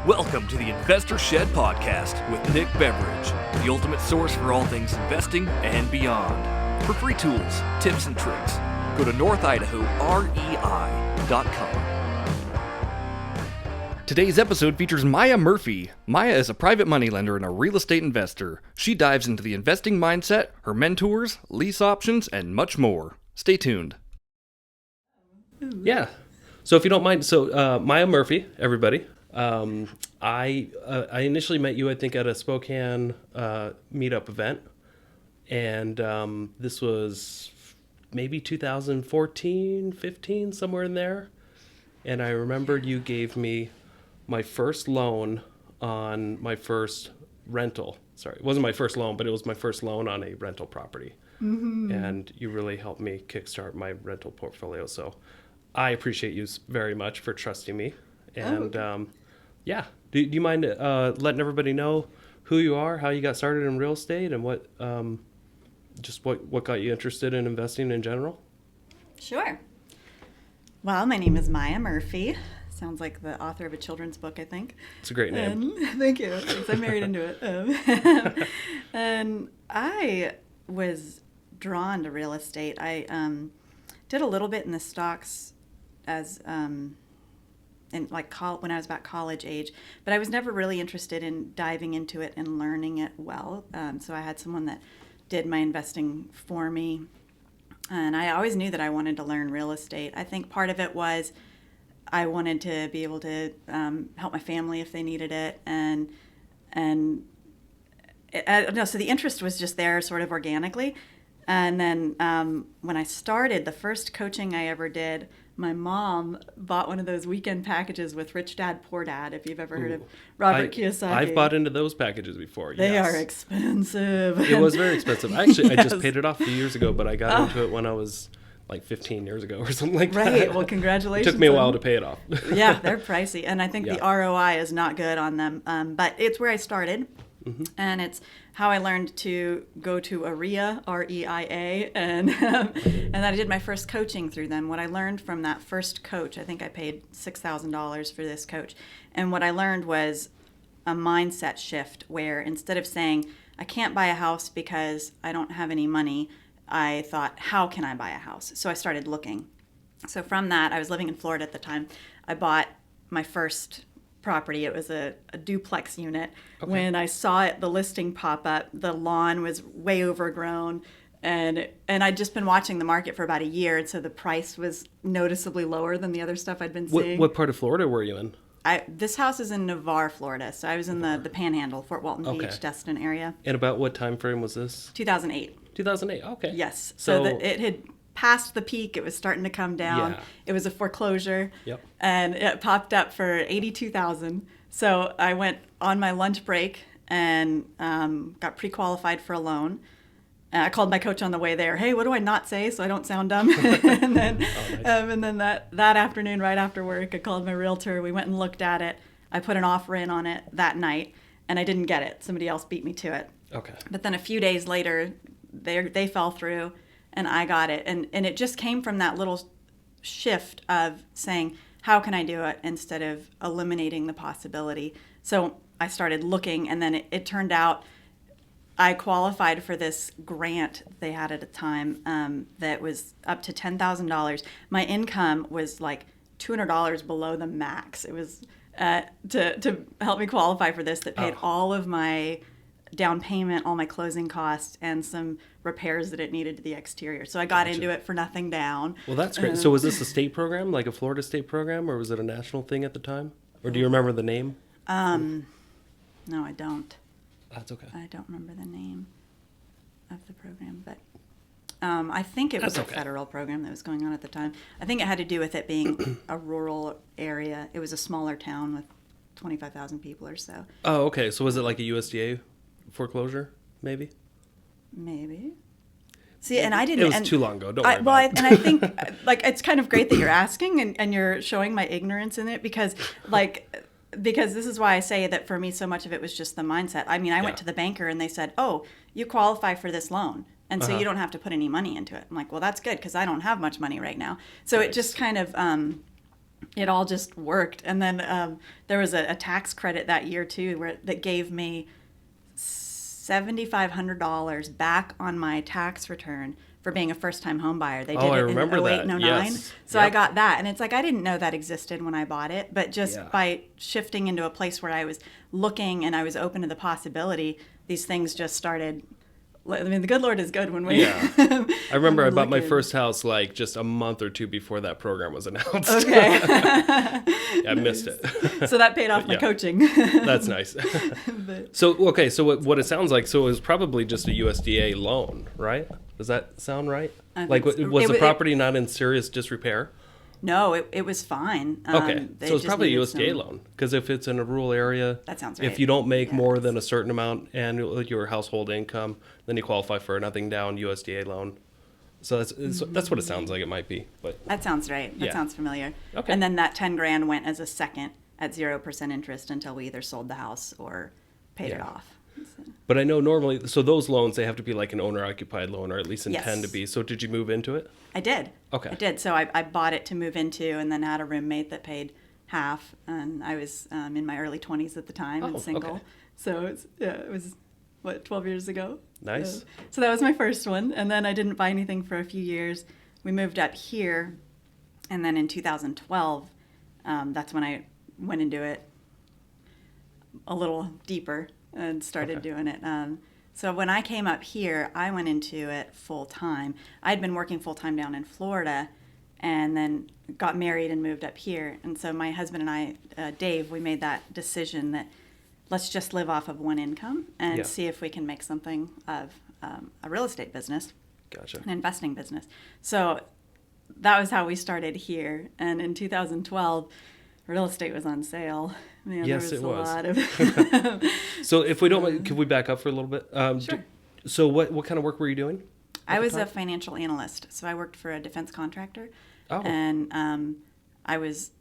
Welcome to the Investor Shed Podcast with Nick Beveridge, the ultimate source for all things investing and beyond. For free tools, tips, and tricks, go to northidahorei.com. Today's episode features Maya Murphy. Maya is a private money lender and a real estate investor. She dives into the investing mindset, her mentors, lease options, and much more. Stay tuned. Yeah. So if you don't mind, Maya Murphy, everybody. I initially met you, I think, at a Spokane meetup event, and this was maybe 2014, 15, somewhere in there. And I remember you gave me my first loan on my first rental. Sorry, it wasn't my first loan, but it was my first loan on a rental property. Mm-hmm. And you really helped me kickstart my rental portfolio. So I appreciate you very much for trusting me. And yeah, do you mind letting everybody know who you are, how you got started in real estate, and what got you interested in investing in general? Sure. Well, my name is Maya Murphy. Sounds like the author of a children's book, I think. It's a great name. Thank you. Thanks. I married into it. And I was drawn to real estate. I did a little bit in the stocks as when I was about college age, but I was never really interested in diving into it and learning it well. So I had someone that did my investing for me, and I always knew that I wanted to learn real estate. I think part of it was I wanted to be able to help my family if they needed it, so the interest was just there sort of organically. And then when I started, the first coaching I ever did, my mom bought one of those weekend packages with Rich Dad, Poor Dad, if you've ever heard of Robert Kiyosaki. I've bought into those packages before, They are expensive. It was very expensive. Actually, yes. I just paid it off a few years ago, but I got into it when I was like 15 years ago or something like that. Right. Well, congratulations. It took me a while to pay it off. Yeah, they're pricey. And I think the ROI is not good on them. But it's where I started. Mm-hmm. And it's how I learned to go to REIA, R-E-I-A, and I did my first coaching through them. What I learned from that first coach, I think I paid $6,000 for this coach, and what I learned was a mindset shift where instead of saying, I can't buy a house because I don't have any money, I thought, how can I buy a house? So I started looking. So from that, I was living in Florida at the time. I bought my first property. It was a duplex unit. Okay. When I saw the listing pop up, the lawn was way overgrown, and I'd just been watching the market for about a year, and so the price was noticeably lower than the other stuff I'd been seeing. What part of Florida were you in? This house is in Navarre, Florida, so I was in the Panhandle, Fort Walton Beach, Destin area. And about what time frame was this? 2008. 2008, okay. Yes, so it had past the peak. It was starting to come down. Yeah. It was a foreclosure. Yep. And it popped up for $82,000. So I went on my lunch break and got pre-qualified for a loan. I called my coach on the way there. Hey, what do I not say so I don't sound dumb? and then, nice. And then that afternoon, right after work, I called my realtor. We went and looked at it. I put an offer in on it that night, and I didn't get it. Somebody else beat me to it. Okay. But then a few days later, they fell through. And I got it. And it just came from that little shift of saying, how can I do it, instead of eliminating the possibility. So I started looking, and then it turned out I qualified for this grant they had at a time that was up to $10,000. My income was like $200 below the max. It was to help me qualify for this, that paid all of my down payment, all my closing costs, and some repairs that it needed to the exterior. So I got into it for nothing down. Well, that's great. So was this a state program, like a Florida state program, or was it a national thing at the time? Or do you remember the name? No, I don't. That's okay. I don't remember the name of the program, but I think it was a federal program that was going on at the time. I think it had to do with it being a rural area. It was a smaller town with 25,000 people or so. Oh, okay. So was it like a USDA foreclosure, maybe? Maybe. See, and I didn't. It was too long ago. Don't worry about it. And I think like it's kind of great that you're asking and you're showing my ignorance in it, because this is why I say that for me so much of it was just the mindset. I mean, I went to the banker and they said, "Oh, you qualify for this loan, and so you don't have to put any money into it." I'm like, "Well, that's good because I don't have much money right now." So it just kind of it all just worked. And then there was a tax credit that year too, that gave me $7,500 back on my tax return for being a first-time home buyer. They did I it remember in 08 that. and 09. Yes. So I got that. And it's like, I didn't know that existed when I bought it, but just by shifting into a place where I was looking and I was open to the possibility, these things just started. I mean, the good Lord is good when we. Yeah. I remember I bought my first house like just a month or two before that program was announced. Okay. I missed it. So that paid off my coaching. That's nice. So what it sounds like, so it was probably just a USDA loan, right? Does that sound right? Like, was the property not in serious disrepair? No, it was fine. Okay, so it's probably a USDA loan, because if it's in a rural area, that sounds right. If you don't make more than a certain amount annual your household income, then you qualify for a nothing down USDA loan. So that's what it sounds like it might be. But that sounds right. That sounds familiar. Okay. And then that $10,000 went as a second at 0% interest until we either sold the house or paid it off. So. But I know normally, so those loans, they have to be like an owner-occupied loan, or at least intend to be. So did you move into it? I did. Okay. I did. So I bought it to move into, and then had a roommate that paid half. And I was in my early 20s at the time and single. Okay. So it was, 12 years ago? Nice. So that was my first one. And then I didn't buy anything for a few years. We moved up here. And then in 2012, that's when I went into it a little deeper and started doing it. So when I came up here, I went into it full time. I'd been working full time down in Florida, and then got married and moved up here. And so my husband and I, Dave, we made that decision that let's just live off of one income and see if we can make something of a real estate business, an investing business. So that was how we started here. And in 2012, real estate was on sale. Man, yes, there it was. A lot of So if we don't mind, could we back up for a little bit? Sure. So what kind of work were you doing? I was a financial analyst. So I worked for a defense contractor. Oh. And it was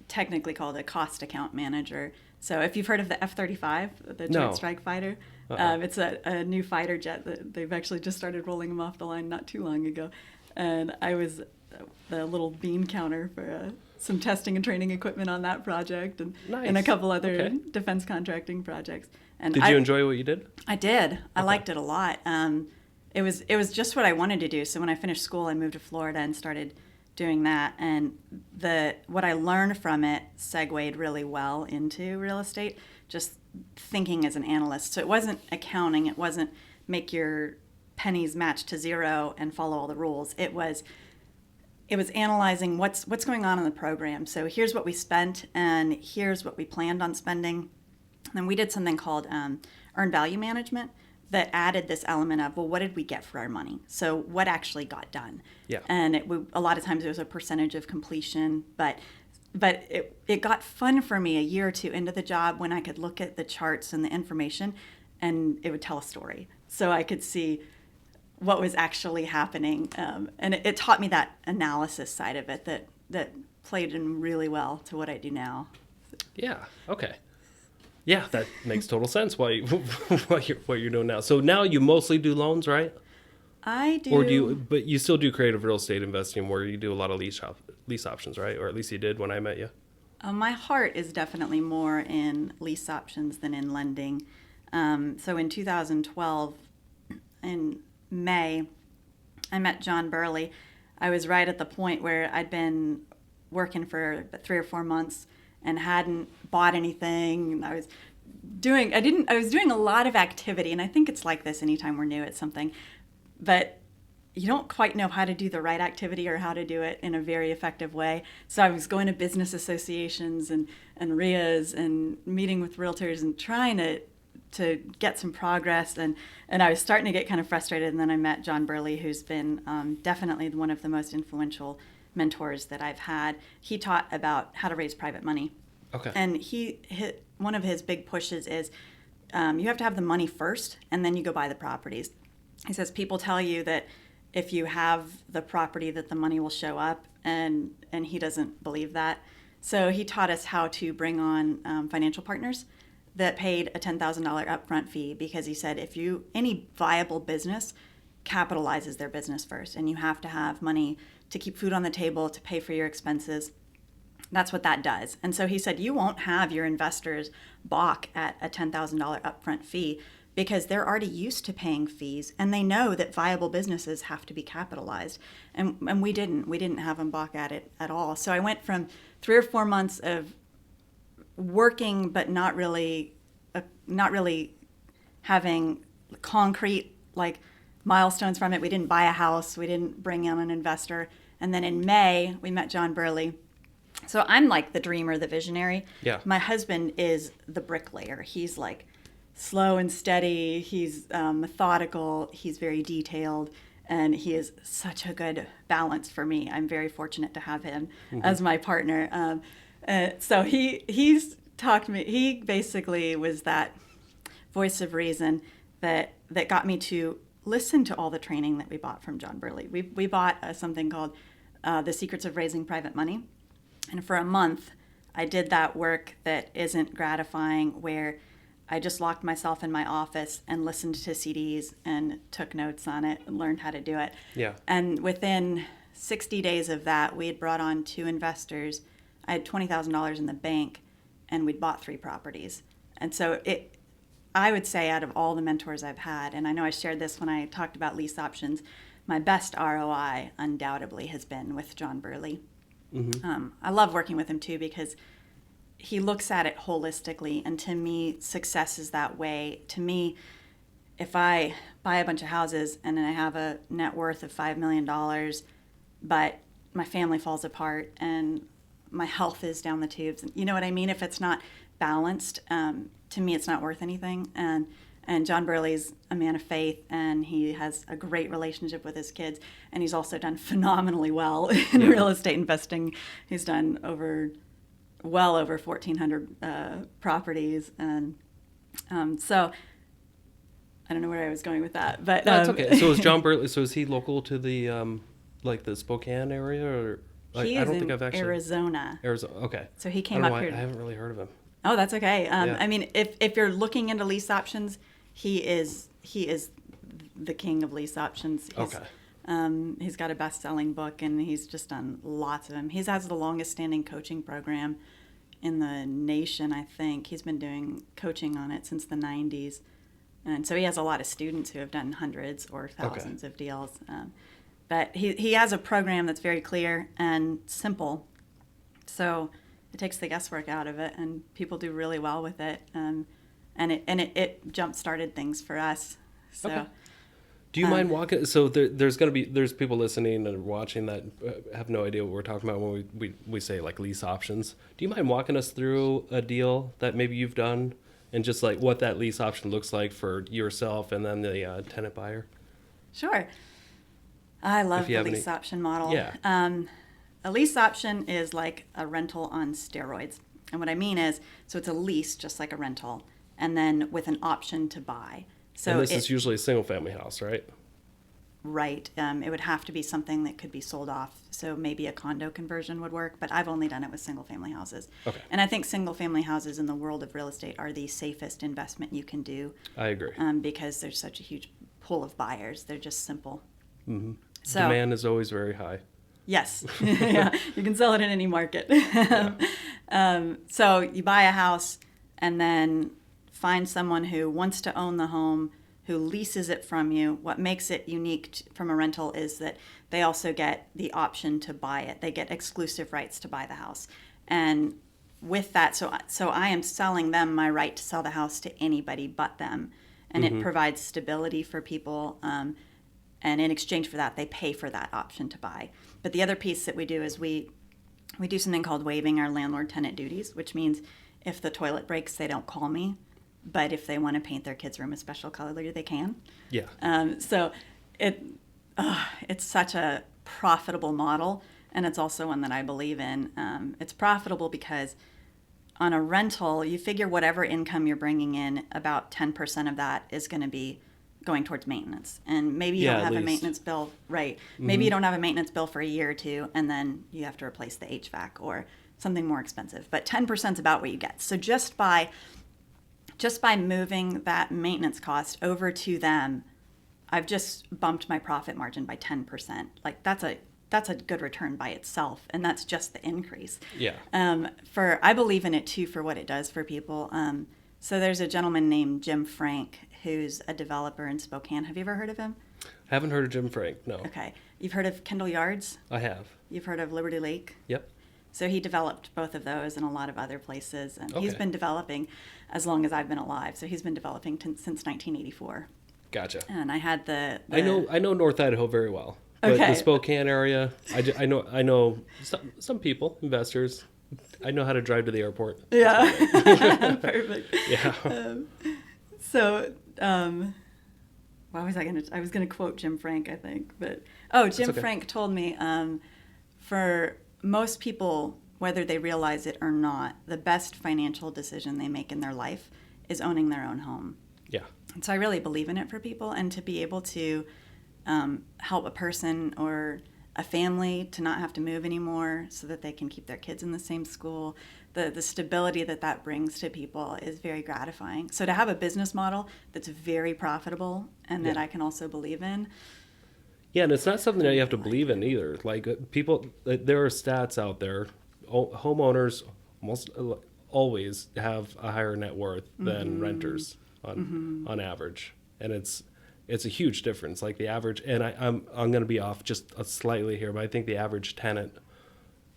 technically called a cost account manager. So if you've heard of the F-35, the Joint Strike Fighter, it's a new fighter jet that they've actually just started rolling them off the line not too long ago. And I was the little bean counter for some testing and training equipment on that project, and a couple other defense contracting projects. And did you enjoy what you did? I did. I liked it a lot. It was just what I wanted to do. So when I finished school, I moved to Florida and started doing that. And what I learned from it segued really well into real estate, just thinking as an analyst. So it wasn't accounting. It wasn't make your pennies match to zero and follow all the rules. It was analyzing what's going on in the program. So here's what we spent, and here's what we planned on spending. And then we did something called earned value management that added this element of, well, what did we get for our money? So what actually got done? Yeah. And a lot of times it was a percentage of completion, but it got fun for me a year or two into the job when I could look at the charts and the information, and it would tell a story. So I could see what was actually happening, and it taught me that analysis side of it that played in really well to what I do now. Yeah. Okay. Yeah, that makes total sense. What you're doing now. So now you mostly do loans, right? I do. Or but you still do creative real estate investing, where you do a lot of lease options, right? Or at least you did when I met you. My heart is definitely more in lease options than in lending. So in 2012, in May, I met John Burley. I was right at the point where I'd been working for 3 or 4 months and hadn't bought anything. I was doing a lot of activity, and I think it's like this anytime we're new at something, but you don't quite know how to do the right activity or how to do it in a very effective way. So I was going to business associations and RIAs and meeting with realtors and trying to get some progress, and I was starting to get kind of frustrated. And then I met John Burley, who's been definitely one of the most influential mentors that I've had. He taught about how to raise private money. Okay. And one of his big pushes is you have to have the money first, and then you go buy the properties. He says people tell you that if you have the property that the money will show up, and he doesn't believe that. So he taught us how to bring on financial partners that paid a $10,000 upfront fee, because he said any viable business capitalizes their business first, and you have to have money to keep food on the table, to pay for your expenses. That's what that does. And so he said, you won't have your investors balk at a $10,000 upfront fee because they're already used to paying fees and they know that viable businesses have to be capitalized. And we didn't have them balk at it at all. So I went from 3 or 4 months of working, but not really having concrete like milestones from it. We didn't buy a house. We didn't bring in an investor. And then in May, we met John Burley. So I'm like the dreamer, the visionary. Yeah. My husband is the bricklayer. He's like slow and steady. He's methodical. He's very detailed. And he is such a good balance for me. I'm very fortunate to have him as my partner. So he's talked to me. He basically was that voice of reason that got me to listen to all the training that we bought from John Burley. We bought something called The Secrets of Raising Private Money. And for a month, I did that work that isn't gratifying, where I just locked myself in my office and listened to CDs and took notes on it and learned how to do it. Yeah. And within 60 days of that, we had brought on 2 investors. I had $20,000 in the bank, and we'd bought 3 properties. And so I would say out of all the mentors I've had, and I know I shared this when I talked about lease options, my best ROI undoubtedly has been with John Burley. I love working with him too because he looks at it holistically, and to me, success is that way. To me, if I buy a bunch of houses and then I have a net worth of $5 million, but my family falls apart and my health is down the tubes, you know what I mean? If it's not balanced, to me, it's not worth anything. And John Burley's a man of faith, and he has a great relationship with his kids. And he's also done phenomenally well in real estate investing. He's done well over 1,400 properties. And so I don't know where I was going with that. But that's okay. So is John Burley, so is he local to the, like the Spokane area? Or he is in Arizona. Arizona, okay. So he came up here. I haven't really heard of him. Oh, that's okay. I mean, if you're looking into lease options, he is the king of lease options. He's got a best-selling book, and he's just done lots of them. He has the longest-standing coaching program in the nation, I think. He's been doing coaching on it since the 90s. And so he has a lot of students who have done hundreds or thousands of deals. But he has a program that's very clear and simple. So it takes the guesswork out of it, and people do really well with it. And it jump-started things for us. So, okay. Do you mind walking? So there's people listening and watching that have no idea what we're talking about when we say like lease options. Do you mind walking us through a deal that maybe you've done and just like what that lease option looks like for yourself and then the tenant buyer? Sure. I love the lease option model. Yeah. A lease option is like a rental on steroids. And what I mean is, so it's a lease just like a rental, and then with an option to buy. So and this is usually a single-family house, right? Right. It would have to be something that could be sold off. So maybe a condo conversion would work, but I've only done it with single-family houses. Okay. And I think single-family houses in the world of real estate are the safest investment you can do. I agree. Because there's such a huge pool of buyers. They're just simple. Mm-hmm. So, demand is always very high. Yes. Yeah, you can sell it in any market. So you buy a house and then find someone who wants to own the home, who leases it from you. What makes it unique from a rental is that they also get the option to buy it. They get exclusive rights to buy the house. And with that, so I am selling them my right to sell the house to anybody but them. And it provides stability for people. And in exchange for that, they pay for that option to buy. But the other piece that we do is we do something called waiving our landlord-tenant duties, which means if the toilet breaks, they don't call me. But if they want to paint their kids' room a special color, they can. Yeah. So it's such a profitable model, and it's also one that I believe in. It's profitable because on a rental, you figure whatever income you're bringing in, about 10% of that is going to be going towards maintenance. And maybe you don't have a maintenance bill, right? Maybe you don't have a maintenance bill for a year or two, and then you have to replace the HVAC or something more expensive. But 10% is about what you get. So just by moving that maintenance cost over to them, I've just bumped my profit margin by 10%. Like that's a that's a good return by itself, and that's just the increase. Yeah. I believe in it too for what it does for people. So there's a gentleman named Jim Frank who's a developer in Spokane. Have you ever heard of him? Haven't heard of Jim Frank, no. Okay. You've heard of Kendall Yards? I have. You've heard of Liberty Lake? Yep. So he developed both of those and a lot of other places. And Okay. he's been developing as long as I've been alive. So he's been developing since 1984. Gotcha. And I had the I know North Idaho very well. But Okay. the Spokane area, I know some people, investors. I know how to drive to the airport. Yeah. Perfect. Yeah. What was I was gonna quote Jim Frank, I think, but Jim okay. Frank told me for most people, whether they realize it or not, the best financial decision they make in their life is owning their own home. Yeah. And so I really believe in it for people, and to be able to help a person or a family to not have to move anymore so that they can keep their kids in the same school. The stability that brings to people is very gratifying. So to have a business model that's very profitable and that I can also believe in. Yeah, and it's not something that you have to believe in either. Like people, there are stats out there. Homeowners almost always have a higher net worth than renters on average, and it's a huge difference. Like the average, and I'm going to be off just slightly here, but I think the average tenant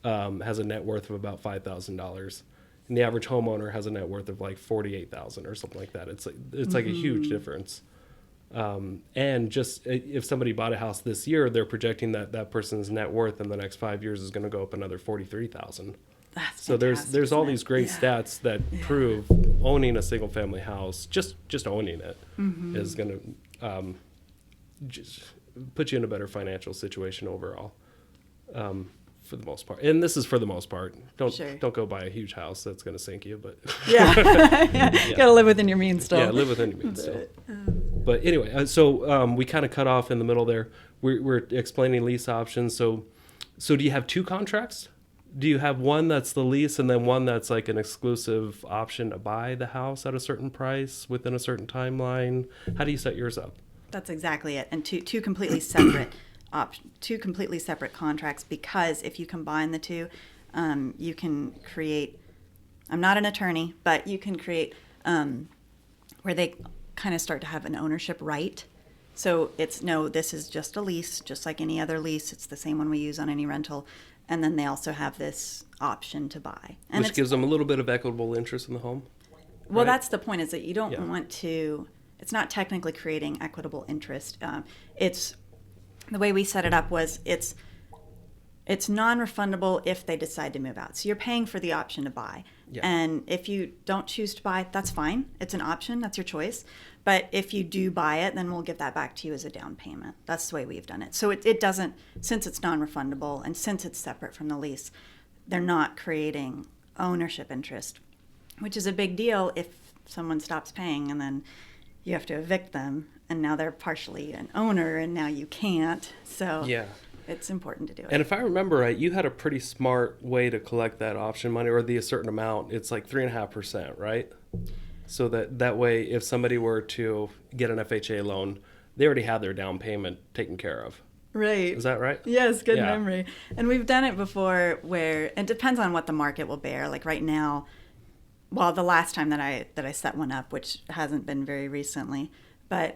has a net worth of about $5,000, and the average homeowner has a net worth of like $48,000 or something like that. It's like a huge difference. And just if somebody bought a house this year, they're projecting that person's net worth in the next 5 years is going to go up another $43,000. That's So fantastic, there's all isn't it? these great Yeah. stats that prove owning a single family house, just owning it, is going to just put you in a better financial situation overall, for the most part. And this is for the most part. Don't go buy a huge house that's going to sink you, but Yeah. You gotta live within your means still. yeah, live within your means still. But anyway, so we kind of cut off in the middle there. We're explaining lease options. So do you have two contracts? Do you have one that's the lease and then one that's like an exclusive option to buy the house at a certain price within a certain timeline? How do you set yours up? That's exactly it. And two completely separate two completely separate contracts, because if you combine the two, you can create, I'm not an attorney, but you can create where they kind of start to have an ownership right. So this is just a lease, just like any other lease. It's the same one we use on any rental. And then they also have this option to buy. And Which gives them a little bit of equitable interest in the home? Well, right? that's the point, is that you don't want to, it's not technically creating equitable interest. It's, the way we set it up was it's non-refundable if they decide to move out. So you're paying for the option to buy. Yeah. And if you don't choose to buy, that's fine. It's an option. That's your choice. But if you do buy it, then we'll give that back to you as a down payment. That's the way we've done it. So it doesn't, since it's non-refundable and since it's separate from the lease, they're not creating ownership interest, which is a big deal if someone stops paying and then you have to evict them, and now they're partially an owner and now you can't. So Yeah. it's important to do it. And if I remember right, you had a pretty smart way to collect that option money, or a certain amount. It's like 3.5%, right? So that way, if somebody were to get an FHA loan, they already have their down payment taken care of. Right. Is that right? Yes, good Yeah. memory. And we've done it before where it depends on what the market will bear. Like right now, well, the last time that I set one up, which hasn't been very recently, but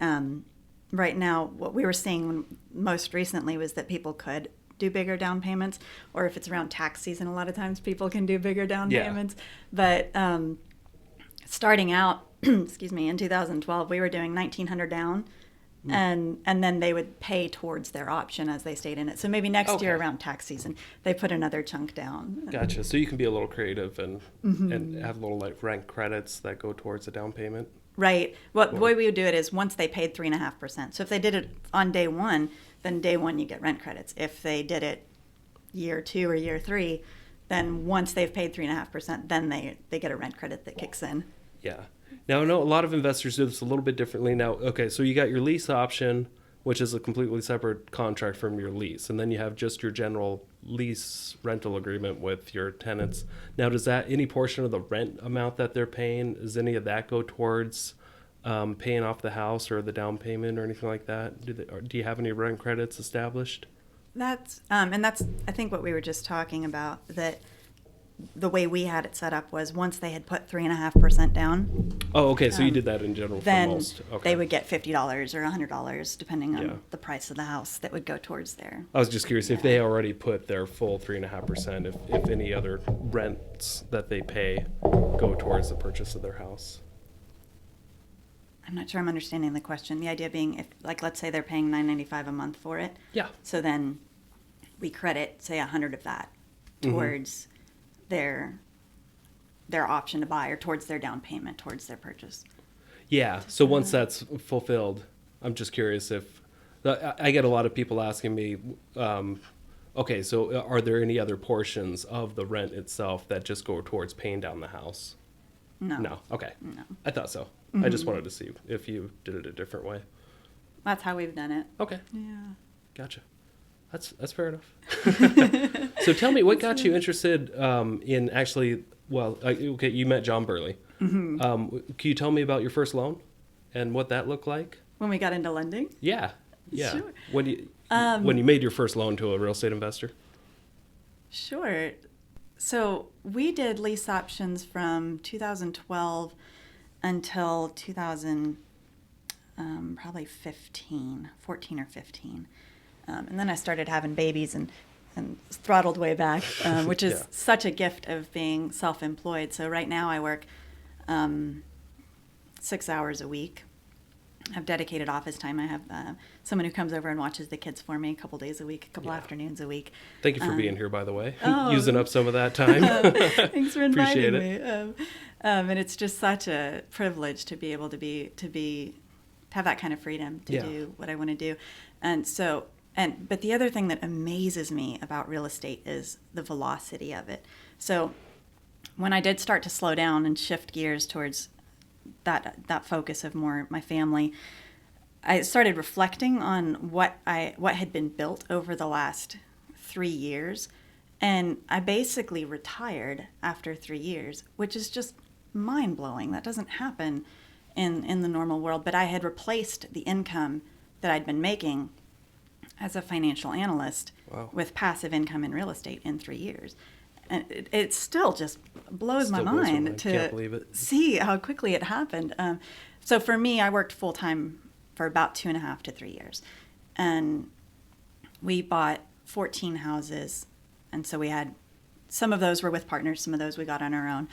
right now what we were seeing most recently was that people could do bigger down payments, or if it's around tax season, a lot of times people can do bigger down payments. But starting out, excuse me, in 2012, we were doing $1,900 down. And then they would pay towards their option as they stayed in it. So maybe next year around tax season, they put another chunk down. Gotcha. So you can be a little creative and have little like rent credits that go towards the down payment. Right. Well, the way we would do it is once they paid 3.5%. So if they did it on day one, then day one you get rent credits. If they did it year 2 or year 3, then once they've paid 3.5%, then they get a rent credit that kicks in. Yeah. Now, I know a lot of investors do this a little bit differently. Now, okay, so you got your lease option, which is a completely separate contract from your lease. And then you have just your general lease rental agreement with your tenants. Now, does that, any portion of the rent amount that they're paying, does any of that go towards paying off the house or the down payment or anything like that? Do you have any rent credits established? That's I think what we were just talking about, that the way we had it set up was once they had put 3.5% down, Oh, okay. So you did that in general for then most. Okay. they would get $50 or $100 depending on Yeah. the price of the house that would go towards there. I was just curious if they already put their full 3.5%, if any other rents that they pay go towards the purchase of their house. I'm not sure I'm understanding the question. The idea being, if, like, let's say they're paying $9.95 a month for it. Yeah. So then we credit, say, 100 of that towards their option to buy, or towards their down payment, towards their purchase. Yeah. So once that's fulfilled, I'm just curious if I get a lot of people asking me, okay, so are there any other portions of the rent itself that just go towards paying down the house? No. No. Okay. No. I thought so. I just wanted to see if you did it a different way. That's how we've done it. Okay. Yeah. Gotcha. That's fair enough. So tell me, what got you interested in actually? Well, okay, you met John Burley. Can you tell me about your first loan and what that looked like? When we got into lending? Yeah. Sure. When you made your first loan to a real estate investor? Sure. So we did lease options from 2012 until 2000, probably 14 or 15. And then I started having babies and throttled way back, which is such a gift of being self-employed. So right now I work 6 hours a week. I have dedicated office time. I have someone who comes over and watches the kids for me a couple days a week, a couple afternoons a week. Thank you for being here, by the way. Oh. Using up some of that time. Thanks for inviting Appreciate me. And it's just such a privilege to be able to have that kind of freedom to do what I want to do. But the other thing that amazes me about real estate is the velocity of it. So when I did start to slow down and shift gears towards that focus of more my family, I started reflecting on what had been built over the last 3 years, and I basically retired after 3 years, which is just mind-blowing. That doesn't happen in the normal world. But I had replaced the income that I'd been making as a financial analyst with passive income in real estate in 3 years. And it still just blows my mind to Can't believe it. see how quickly it happened. So for me, I worked full-time for about 2.5 to 3 years. And we bought 14 houses. And so we had, some of those were with partners, some of those we got on our own.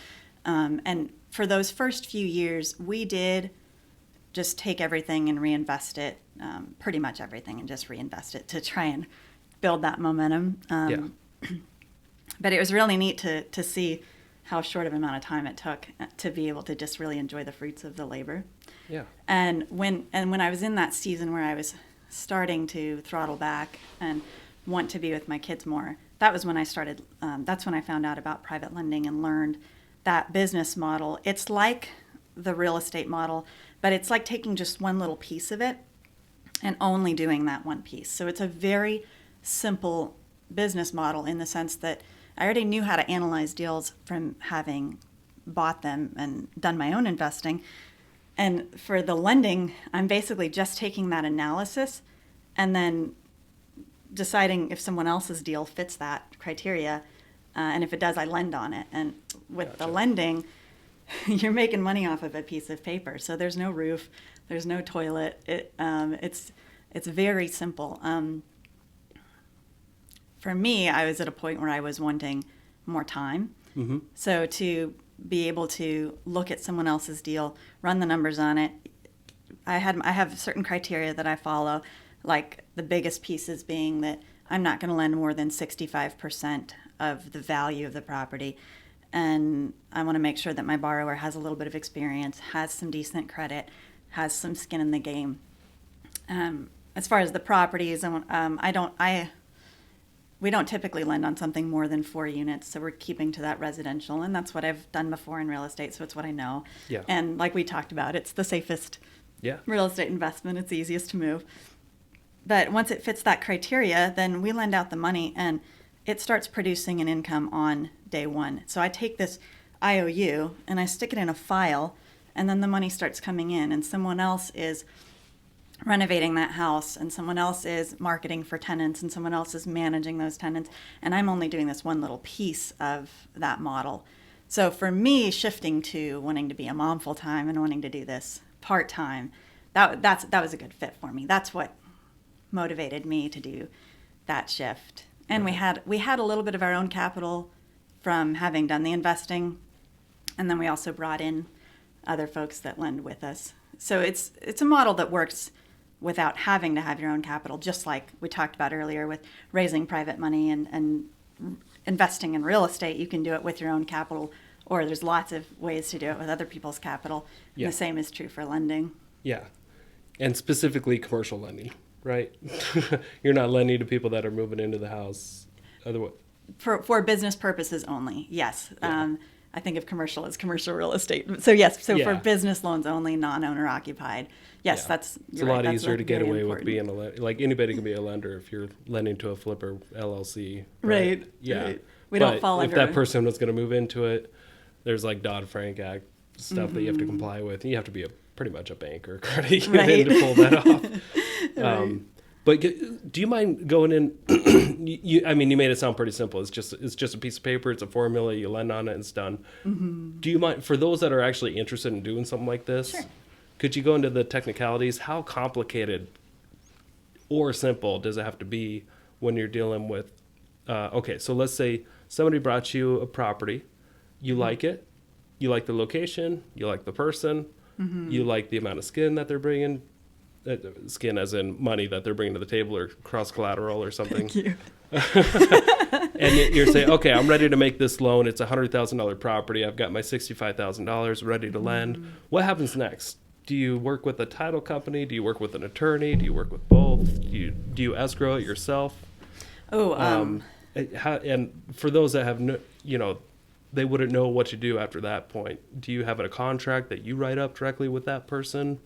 And for those first few years, we did just take everything and reinvest it, pretty much everything, and just reinvest it to try and build that momentum. But it was really neat to see how short of an amount of time it took to be able to just really enjoy the fruits of the labor. Yeah. And when I was in that season where I was starting to throttle back and want to be with my kids more, that was when I started. That's when I found out about private lending and learned that business model. It's like the real estate model, but it's like taking just one little piece of it and only doing that one piece. So it's a very simple business model in the sense that I already knew how to analyze deals from having bought them and done my own investing. And for the lending, I'm basically just taking that analysis and then deciding if someone else's deal fits that criteria. And if it does, I lend on it. And with the lending, you're making money off of a piece of paper. So there's no roof, there's no toilet. It's very simple. For me, I was at a point where I was wanting more time. Mm-hmm. So to be able to look at someone else's deal, run the numbers on it, I have certain criteria that I follow, like the biggest pieces being that I'm not going to lend more than 65% of the value of the property. And I want to make sure that my borrower has a little bit of experience, has some decent credit, has some skin in the game. As far as the properties, we don't typically lend on something more than 4 units, so we're keeping to that residential, and that's what I've done before in real estate, so it's what I know. Yeah. And like we talked about, it's the safest real estate investment. It's easiest to move. But once it fits that criteria, then we lend out the money, and it starts producing an income on day one. So I take this IOU, and I stick it in a file, and then the money starts coming in, and someone else is renovating that house, and someone else is marketing for tenants, and someone else is managing those tenants, and I'm only doing this one little piece of that model. So for me, shifting to wanting to be a mom full time and wanting to do this part time, that was a good fit for me. That's what motivated me to do that shift. And we had a little bit of our own capital from having done the investing, and then we also brought in other folks that lend with us. So it's a model that works without having to have your own capital, just like we talked about earlier with raising private money and investing in real estate. You can do it with your own capital, or there's lots of ways to do it with other people's capital. Yeah. The same is true for lending. Yeah, and specifically commercial lending, right? You're not lending to people that are moving into the house. Otherwise, for business purposes only, yes. Yeah. I think of commercial as commercial real estate. So yes, for business loans only, non-owner occupied. Yes, that's it's a lot easier to get away important. With being a lender. Like anybody can be a lender if you're lending to a flipper LLC. Right. Yeah. Right. We don't fall under. If that person was going to move into it, there's like Dodd-Frank Act stuff that you have to comply with. And you have to be pretty much a bank or credit union to pull that off. Right. But do you mind going in? I mean, you made it sound pretty simple. It's just a piece of paper. It's a formula. You lend on it, and it's done. Mm-hmm. Do you mind, for those that are actually interested in doing something like this? Sure. Could you go into the technicalities? How complicated or simple does it have to be when you're dealing with? Okay, so let's say somebody brought you a property. You like it. You like the location. You like the person. Mm-hmm. You like the amount of skin that they're bringing. Skin as in money that they're bringing to the table, or cross collateral or something. Thank you. And you're saying, okay, I'm ready to make this loan. It's a $100,000 property. I've got my $65,000 ready to lend. What happens next? Do you work with a title company? Do you work with an attorney? Do you work with both? Do you escrow it yourself? And for those that have they wouldn't know what to do after that point. Do you have a contract that you write up directly with that person?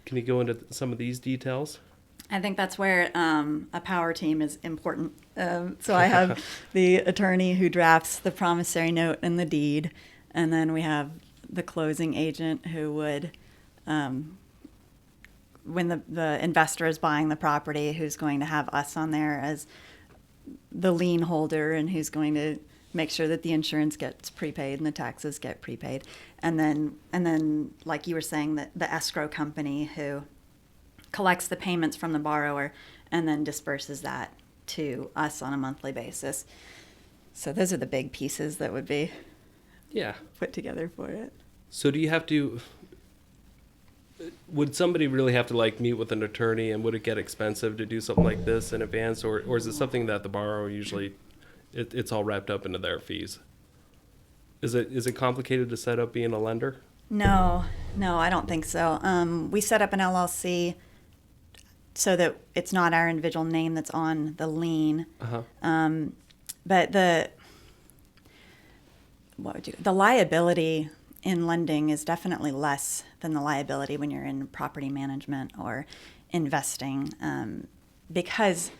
Can you go into some of these details? I think that's where a power team is important. So I have the attorney who drafts the promissory note and the deed, and then we have the closing agent who would, when the investor is buying the property, who's going to have us on there as the lien holder, and who's going to make sure that the insurance gets prepaid and the taxes get prepaid. And then like you were saying, the escrow company who collects the payments from the borrower and then disperses that to us on a monthly basis. So those are the big pieces that would be put together for it. So would somebody really have to meet with an attorney, and would it get expensive to do something like this in advance, or is it something that the borrower usually it's all wrapped up into their fees? Is it complicated to set up being a lender? No, I don't think so. We set up an LLC so that it's not our individual name that's on the lien. Uh-huh. But the liability in lending is definitely less than the liability when you're in property management or investing, because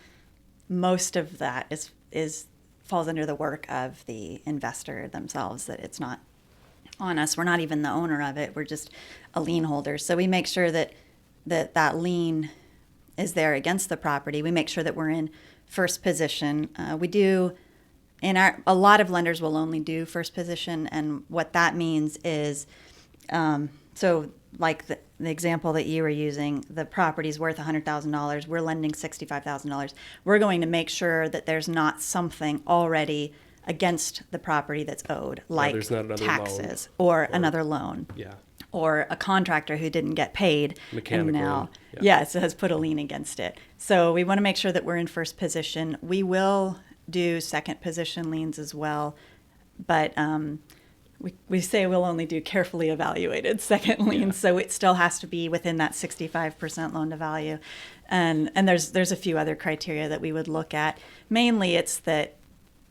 most of that is falls under the work of the investor themselves, that it's not on us. We're not even the owner of it. We're just a lien holder. So we make sure that lien is there against the property. We make sure that we're in first position. A lot of lenders will only do first position, and what that means is, so like the example that you were using, the property's worth $100,000. We're lending $65,000. We're going to make sure that there's not something already against the property that's owed, like taxes or another loan. Yeah. Or a contractor who didn't get paid. Mechanical. And now, yes, it has put a lien against it. So we want to make sure that we're in first position. We will do second position liens as well, but we say we'll only do carefully evaluated second liens, so it still has to be within that 65% loan to value. And there's a few other criteria that we would look at. Mainly it's that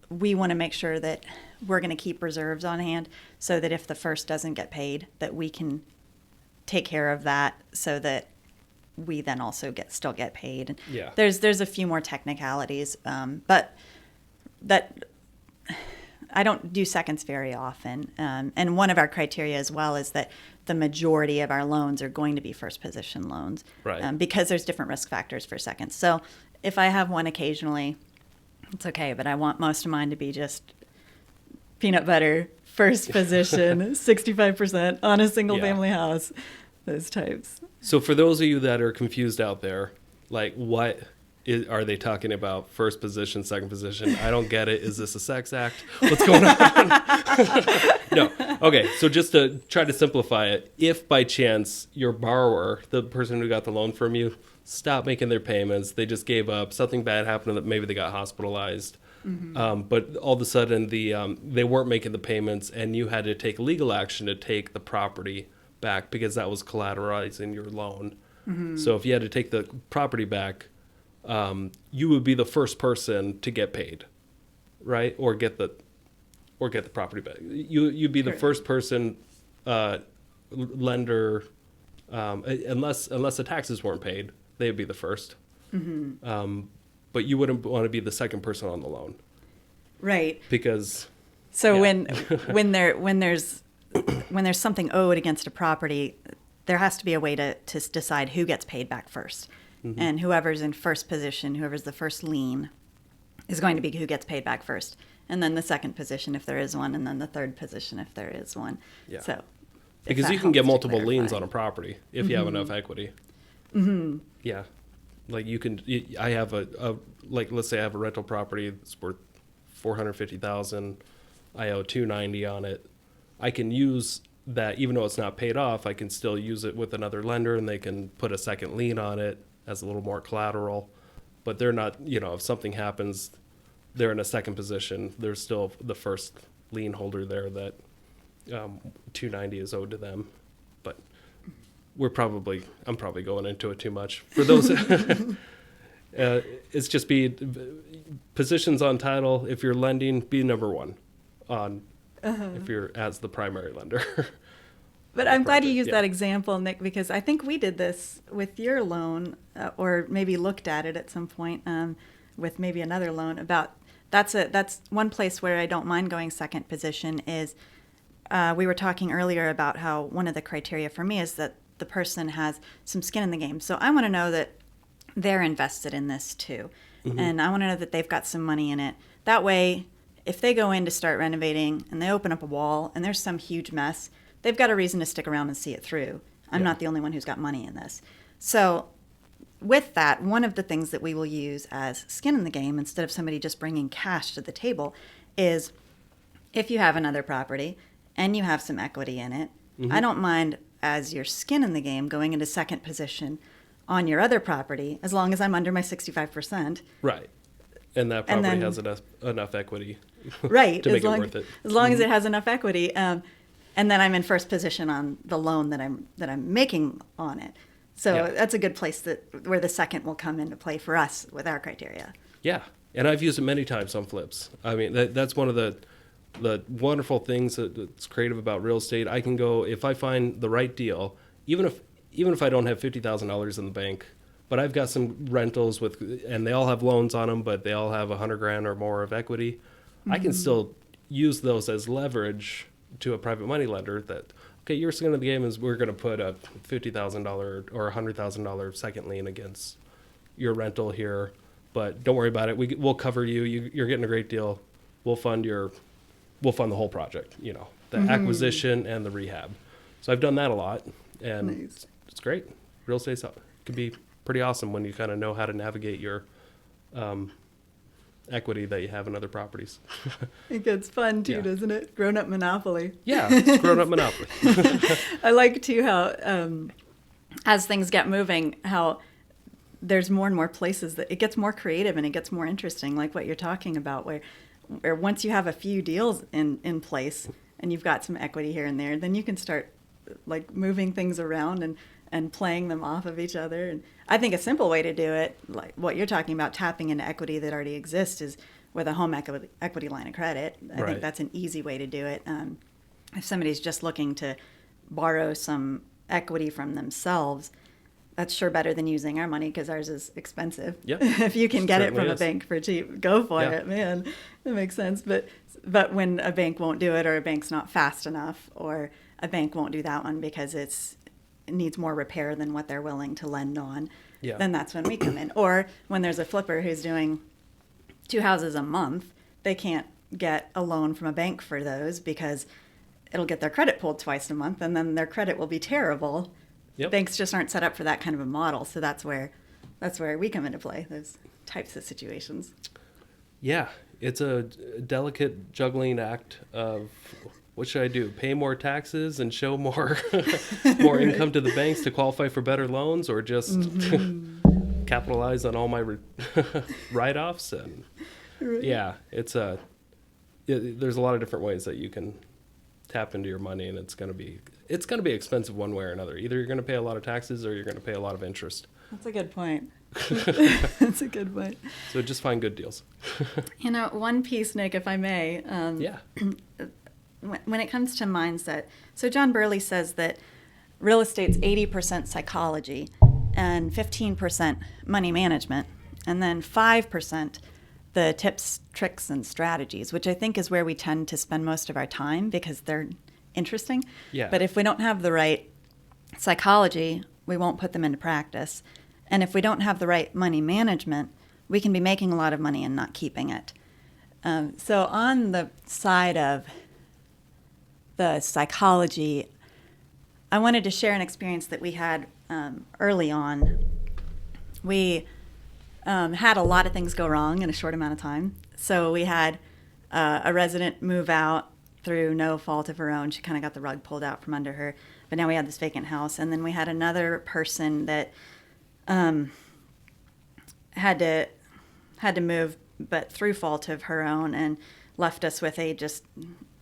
we want to make sure that we're going to keep reserves on hand so that if the first doesn't get paid, that we can take care of that so that we then also still get paid. Yeah. There's a few more technicalities, but that don't do seconds very often. And one of our criteria as well is that the majority of our loans are going to be first position loans, right? Because there's different risk factors for seconds. So if I have one occasionally, it's okay, but I want most of mine to be just peanut butter, first position, 65% on a single family house, those types. So for those of you that are confused out there, like are they talking about first position, second position? I don't get it. Is this a sex act? What's going on? No. Okay. So just to try to simplify it, if by chance your borrower, the person who got the loan from you, stopped making their payments, they just gave up, something bad happened, that maybe they got hospitalized, but all of a sudden they weren't making the payments and you had to take legal action to take the property back because that was collateralizing your loan. So if you had to take the property back, you would be the first person to get paid, right? Or get the property back. You'd be the first person, lender, unless the taxes weren't paid, they'd be the first. But you wouldn't want to be the second person on the loan, right? Because when there's something owed against a property, there has to be a way to decide who gets paid back first. And whoever's in first position, whoever's the first lien, is going to be who gets paid back first. And then the second position, if there is one, and then the third position, if there is one. Yeah. So, because you can get multiple liens on a property if you have enough equity. Yeah. Like I have let's say I have a rental property that's worth $450,000. I owe $290 on it. I can use that, even though it's not paid off, I can still use it with another lender and they can put a second lien on it as a little more collateral. But they're not, if something happens, they're in a second position. There's still the first lien holder there that $290 is owed to them. But I'm probably going into it too much. For those, it's just positions on title. If you're lending, be number one on if you're as the primary lender. But I'm glad you used that example, Nick, because I think we did this with your loan, or maybe looked at it at some point with maybe another loan. That's one place where I don't mind going second position is we were talking earlier about how one of the criteria for me is that the person has some skin in the game. So I want to know that they're invested in this too. And I want to know that they've got some money in it. That way, if they go in to start renovating and they open up a wall and there's some huge mess, they've got a reason to stick around and see it through. I'm not the only one who's got money in this. So with that, one of the things that we will use as skin in the game, instead of somebody just bringing cash to the table, is if you have another property and you have some equity in it, I don't mind as your skin in the game going into second position on your other property, as long as I'm under my 65%. Right. And that property has enough equity right, to make it worth it. As long as it has enough equity. And then I'm in first position on the loan that I'm making on it. So that's a good place where the second will come into play for us with our criteria. Yeah. And I've used it many times on flips. I mean, that's one of the wonderful things that's creative about real estate. I can go, if I find the right deal, even if I don't have $50,000 in the bank, but I've got some rentals and they all have loans on them, but they all have $100,000 or more of equity, I can still use those as leverage to a private money lender that, okay, your skin in the game is we're going to put a $50,000 or $100,000 second lien against your rental here, but don't worry about it. We'll cover you. You're getting a great deal. We'll fund the whole project, the acquisition and the rehab. So I've done that a lot, and it's great. Real estate can be pretty awesome when you kind of know how to navigate your equity that you have in other properties. It gets fun too, doesn't it? Grown-up Monopoly. Yeah, it's grown-up Monopoly. I like too how, as things get moving, how there's more and more places that it gets more creative and it gets more interesting, like what you're talking about, where once you have a few deals in place and you've got some equity here and there, then you can start like moving things around and playing them off of each other. And I think a simple way to do it, like what you're talking about, tapping into equity that already exists, is with a home equity line of credit. I think that's an easy way to do it. If somebody's just looking to borrow some equity from themselves, that's sure better than using our money because ours is expensive. Yep. If you can get it from Certainly a bank for cheap, go for it, man. That makes sense. But but when a bank won't do it, or a bank's not fast enough, or a bank won't do that one because it needs more repair than what they're willing to lend on, then that's when we come in. Or when there's a flipper who's doing 2 houses a month, they can't get a loan from a bank for those because it'll get their credit pulled twice a month, and then their credit will be terrible. Banks just aren't set up for that kind of a model, so that's where we come into play, those types of situations. Yeah, it's a delicate juggling act of what should I do? Pay more taxes and show more more income to the banks to qualify for better loans, or just capitalize on all my write-offs? And yeah, there's a lot of different ways that you can tap into your money, and it's going to be expensive one way or another. Either you're going to pay a lot of taxes or you're going to pay a lot of interest. That's a good point. That's a good point. So just find good deals. One piece, Nick, if I may. Yeah. When it comes to mindset, so John Burley says that real estate's 80% psychology and 15% money management, and then 5% the tips, tricks, and strategies, which I think is where we tend to spend most of our time because they're interesting. Yeah. But if we don't have the right psychology, we won't put them into practice. And if we don't have the right money management, we can be making a lot of money and not keeping it. So on the side of the psychology, I wanted to share an experience that we had early on. We had a lot of things go wrong in a short amount of time. So we had a resident move out through no fault of her own. She kind of got the rug pulled out from under her. But now we had this vacant house. And then we had another person that had to move, but through fault of her own, and left us with a just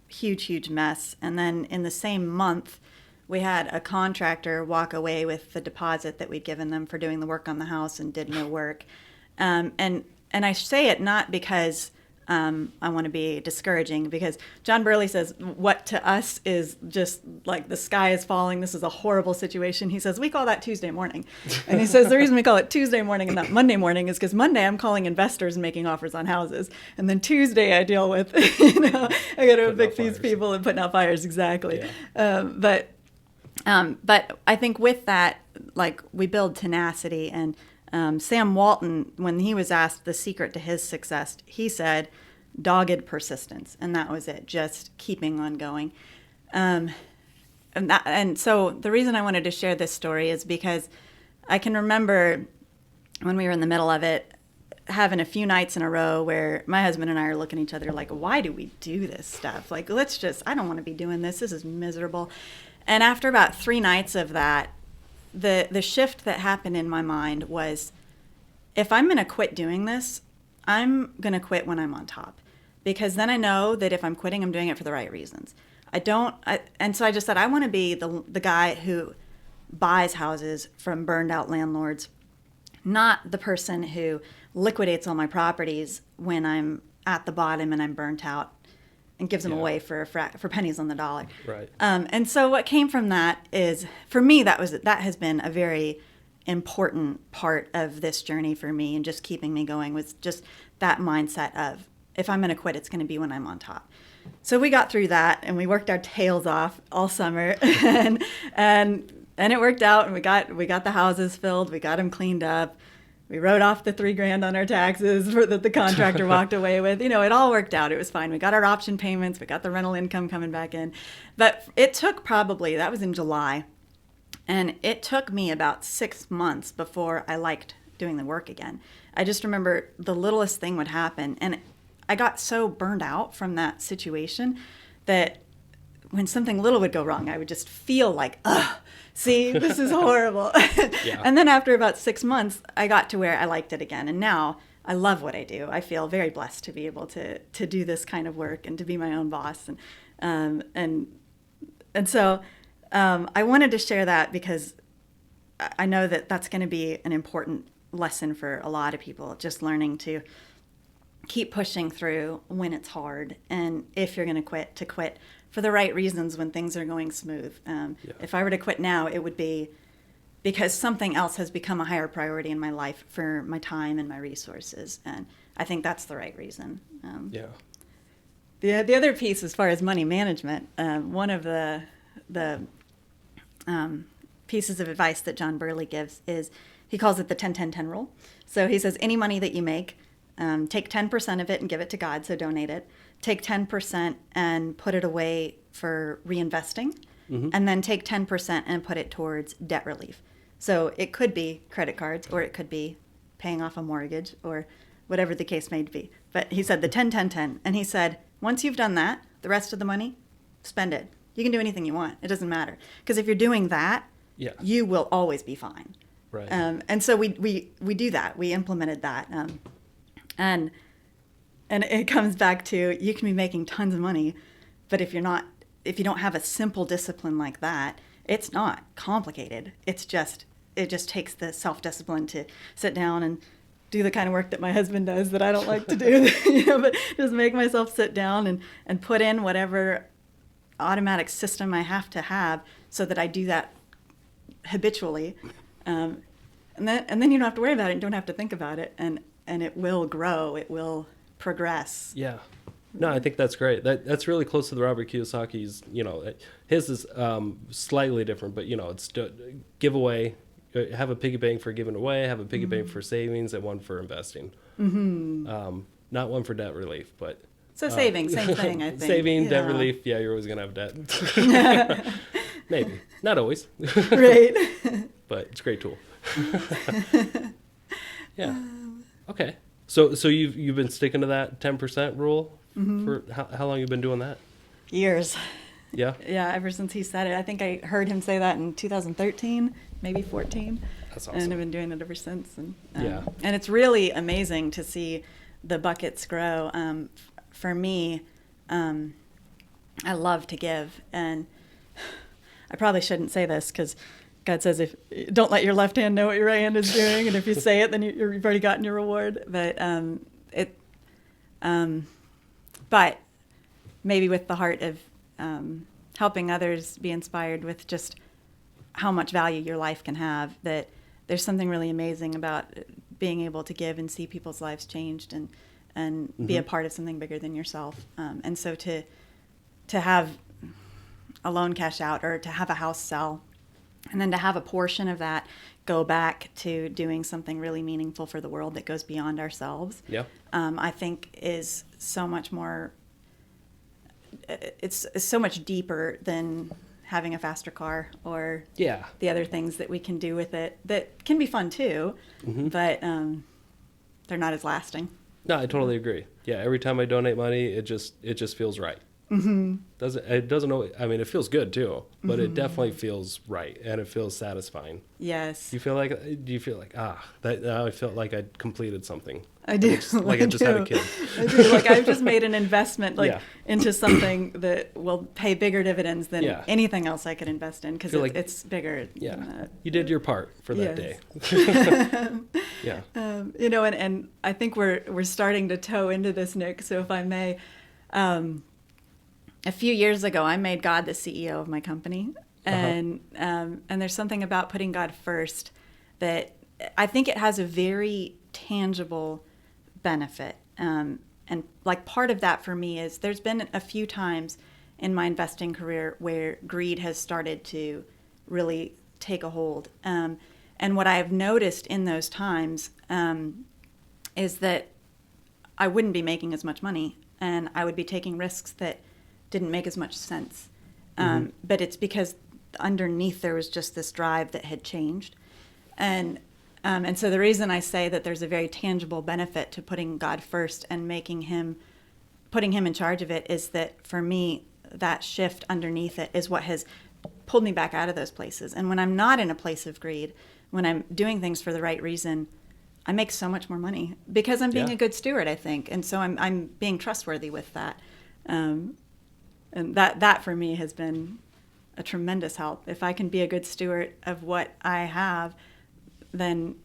huge mess. And then in the same month, we had a contractor walk away with the deposit that we'd given them for doing the work on the house and did no work. And I say it not because I want to be discouraging, because John Burley says what to us is just like the sky is falling. This is a horrible situation. He says, we call that Tuesday morning. And he says the reason we call it Tuesday morning and not Monday morning is because Monday I'm calling investors and making offers on houses. And then Tuesday I deal with, I got to evict these people and putting out fires. Exactly. Yeah. But I think with that, like, we build tenacity. And Sam Walton, when he was asked the secret to his success, he said dogged persistence, and that was it, just keeping on going. And so the reason I wanted to share this story is because I can remember when we were in the middle of it, having a few nights in a row where my husband and I are looking at each other like, why do we do this stuff? Like, I don't want to be doing this. This is miserable. And after about 3 nights of that, the shift that happened in my mind was, if I'm going to quit doing this, I'm going to quit when I'm on top, because then I know that if I'm quitting, I'm doing it for the right reasons. And so I just said, I want to be the guy who buys houses from burned out landlords, not the person who liquidates all my properties when I'm at the bottom and I'm burnt out and gives them away for pennies on the dollar. Right. And so what came from that is, for me, that has been a very important part of this journey for me, and just keeping me going, was just that mindset of, if I'm going to quit, it's going to be when I'm on top. So we got through that, and we worked our tails off all summer, and it worked out, and we got the houses filled, we got them cleaned up. We wrote off the $3,000 on our taxes that the contractor walked away with. It all worked out. It was fine. We got our option payments. We got the rental income coming back in. But it took that was in July. And it took me about 6 months before I liked doing the work again. I just remember the littlest thing would happen. And I got so burned out from that situation that when something little would go wrong, I would just feel like, ugh, see, this is horrible. Yeah. And then after about 6 months, I got to where I liked it again. And now I love what I do. I feel very blessed to be able to do this kind of work and to be my own boss. And so I wanted to share that because I know that that's going to be an important lesson for a lot of people, just learning to keep pushing through when it's hard. And if you're going to quit for the right reasons when things are going smooth. If I were to quit now, it would be because something else has become a higher priority in my life for my time and my resources. And I think that's the right reason. The other piece, as far as money management, one of the pieces of advice that John Burley gives is he calls it the 10-10-10 rule. So he says any money that you make, take 10% of it and give it to God, so donate it. Take 10% and put it away for reinvesting, and then take 10% and put it towards debt relief. So it could be credit cards, or it could be paying off a mortgage, or whatever the case may be. But he said the 10-10-10, and he said once you've done that, the rest of the money, spend it. You can do anything you want. It doesn't matter. Because if you're doing that, you will always be fine. Right. And so we do that. We implemented that. And it comes back to, you can be making tons of money, but if you don't have a simple discipline like that, it's not complicated. It just takes the self-discipline to sit down and do the kind of work that my husband does that I don't like to do, but just make myself sit down and put in whatever automatic system I have to have so that I do that habitually. And then you don't have to worry about it and don't have to think about it. And it will grow. It will progress. Yeah. No, I think that's great. That's really close to the Robert Kiyosaki's, his is slightly different, but, it's give away. Have a piggy bank for giving away, have a piggy bank for savings, and one for investing. Not one for debt relief, but... So saving, same thing, I think. Saving, debt relief, you're always going to have debt. Maybe. Not always. Right. But it's a great tool. Yeah. Okay. So you've been sticking to that 10% rule for how long you've been doing that? Years. Yeah? Yeah, ever since he said it. I think I heard him say that in 2013, maybe 14. That's awesome. And I've been doing it ever since. And it's really amazing to see the buckets grow. For me, I love to give. And I probably shouldn't say this because God says, if don't let your left hand know what your right hand is doing. And if you say it, then you've already gotten your reward. But maybe with the heart of helping others be inspired with just how much value your life can have, that there's something really amazing about being able to give and see people's lives changed and be a part of something bigger than yourself. And so to have a loan cash out, or to have a house sell, and then to have a portion of that go back to doing something really meaningful for the world that goes beyond ourselves, I think is so much more, it's so much deeper than having a faster car or the other things that we can do with it that can be fun too, but they're not as lasting. No, I totally agree. Yeah, every time I donate money, it just feels right. It doesn't always, I mean, it feels good too, but it definitely feels right, and it feels satisfying. Yes. Do you feel like that now I felt like I'd completed something? I do. Like I just had a kid. I do. Like I've just made an investment into something that will pay bigger dividends than anything else I could invest in, because it's bigger. Yeah. Than that. You did your part for that day. Yeah. And I think we're starting to toe into this, Nick. So if I may, a few years ago, I made God the CEO of my company, and there's something about putting God first that I think it has a very tangible benefit. And like part of that for me is there's been a few times in my investing career where greed has started to really take a hold. And what I've noticed in those times is that I wouldn't be making as much money, and I would be taking risks that didn't make as much sense. But it's because underneath there was just this drive that had changed. And so the reason I say that there's a very tangible benefit to putting God first and putting him in charge of it is that for me, that shift underneath it is what has pulled me back out of those places. And when I'm not in a place of greed, when I'm doing things for the right reason, I make so much more money because I'm being a good steward, I think. And so I'm being trustworthy with that. And that for me has been a tremendous help. If I can be a good steward of what I have, then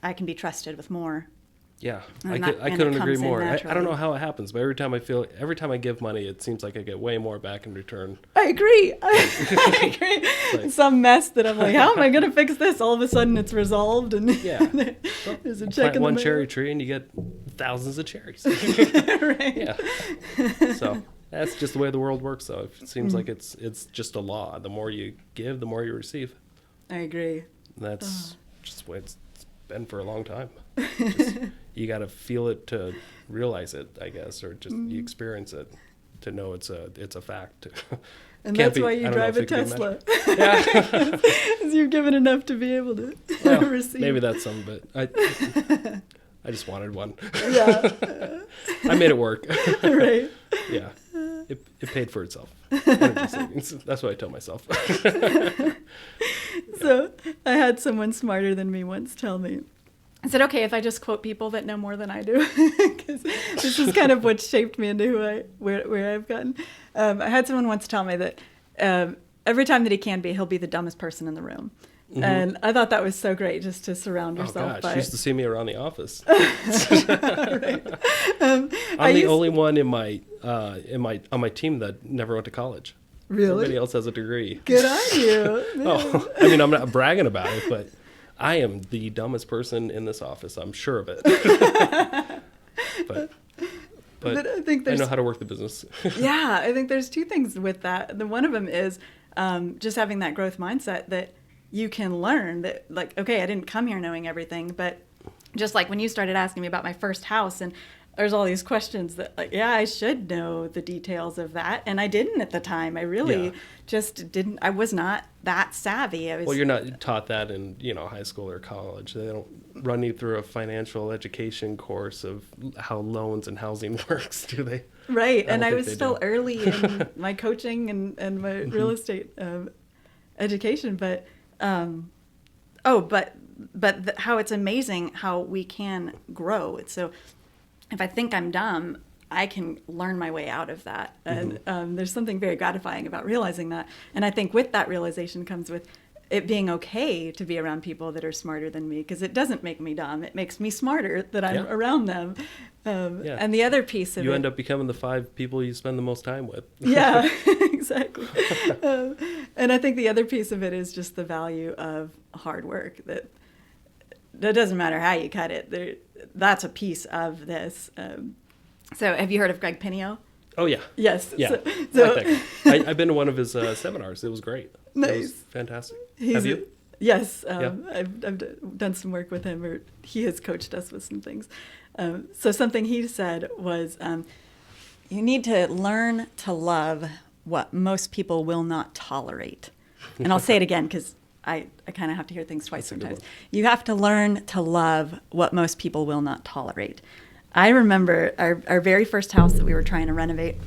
I can be trusted with more. Yeah, I couldn't agree more. I don't know how it happens, but every time I give money, it seems like I get way more back in return. I agree. I agree. Like, some mess that I'm like, how am I going to fix this? All of a sudden it's resolved, and there's a check in the mail. Plant one cherry tree and you get thousands of cherries. Right. Yeah. So that's just the way the world works, though. It seems like it's just a law. The more you give, the more you receive. I agree. And that's just the way it's been for a long time. Just, you got to feel it to realize it, I guess, or just you experience it to know it's a fact. And that's why you drive a Tesla. Yeah. Because you've given enough to be able to receive. Maybe that's some, but I just wanted one. Yeah. I made it work. Right. Yeah. It paid for itself. Energy savings. That's what I tell myself. So I had someone smarter than me once tell me, I said, okay, if I just quote people that know more than I do, because this is kind of what shaped me into where I've gotten. I had someone once tell me that every time that he can be, he'll be the dumbest person in the room. Mm-hmm. And I thought that was so great, just to surround yourself by. She used to see me around the office. Right. I'm the only one on my team that never went to college. Really? Everybody else has a degree. Good on you. Oh, I mean, I'm not bragging about it, but I am the dumbest person in this office. I'm sure of it. but I think I know how to work the business. Yeah, I think there's two things with that. The one of them is just having that growth mindset that you can learn that, like, okay, I didn't come here knowing everything, but just like when you started asking me about my first house, and there's all these questions that, like, yeah, I should know the details of that, and I didn't at the time. I really just didn't. I was not that savvy. Well, you're not taught that in high school or college. They don't run you through a financial education course of how loans and housing works, do they? Right, and I was still early in my coaching and my real estate education, but how it's amazing how we can grow. So if I think I'm dumb, I can learn my way out of that. And there's something very gratifying about realizing that. And I think with that realization comes with it being okay to be around people that are smarter than me, because it doesn't make me dumb. It makes me smarter that I'm around them. And the other piece of you end up becoming the 5 people you spend the most time with. Yeah, exactly. And I think the other piece of it is just the value of hard work. That doesn't matter how you cut it. That's a piece of this. So have you heard of Greg Pinio? Oh, yeah. Yes. Yeah. So I've been to one of his seminars. It was great. Nice. It was fantastic. Have you? Yes. I've done some work with him, or he has coached us with some things. So something he said was, you need to learn to love what most people will not tolerate. And I'll say it again because I kind of have to hear things twice sometimes. You have to learn to love what most people will not tolerate. I remember our very first house that we were trying to renovate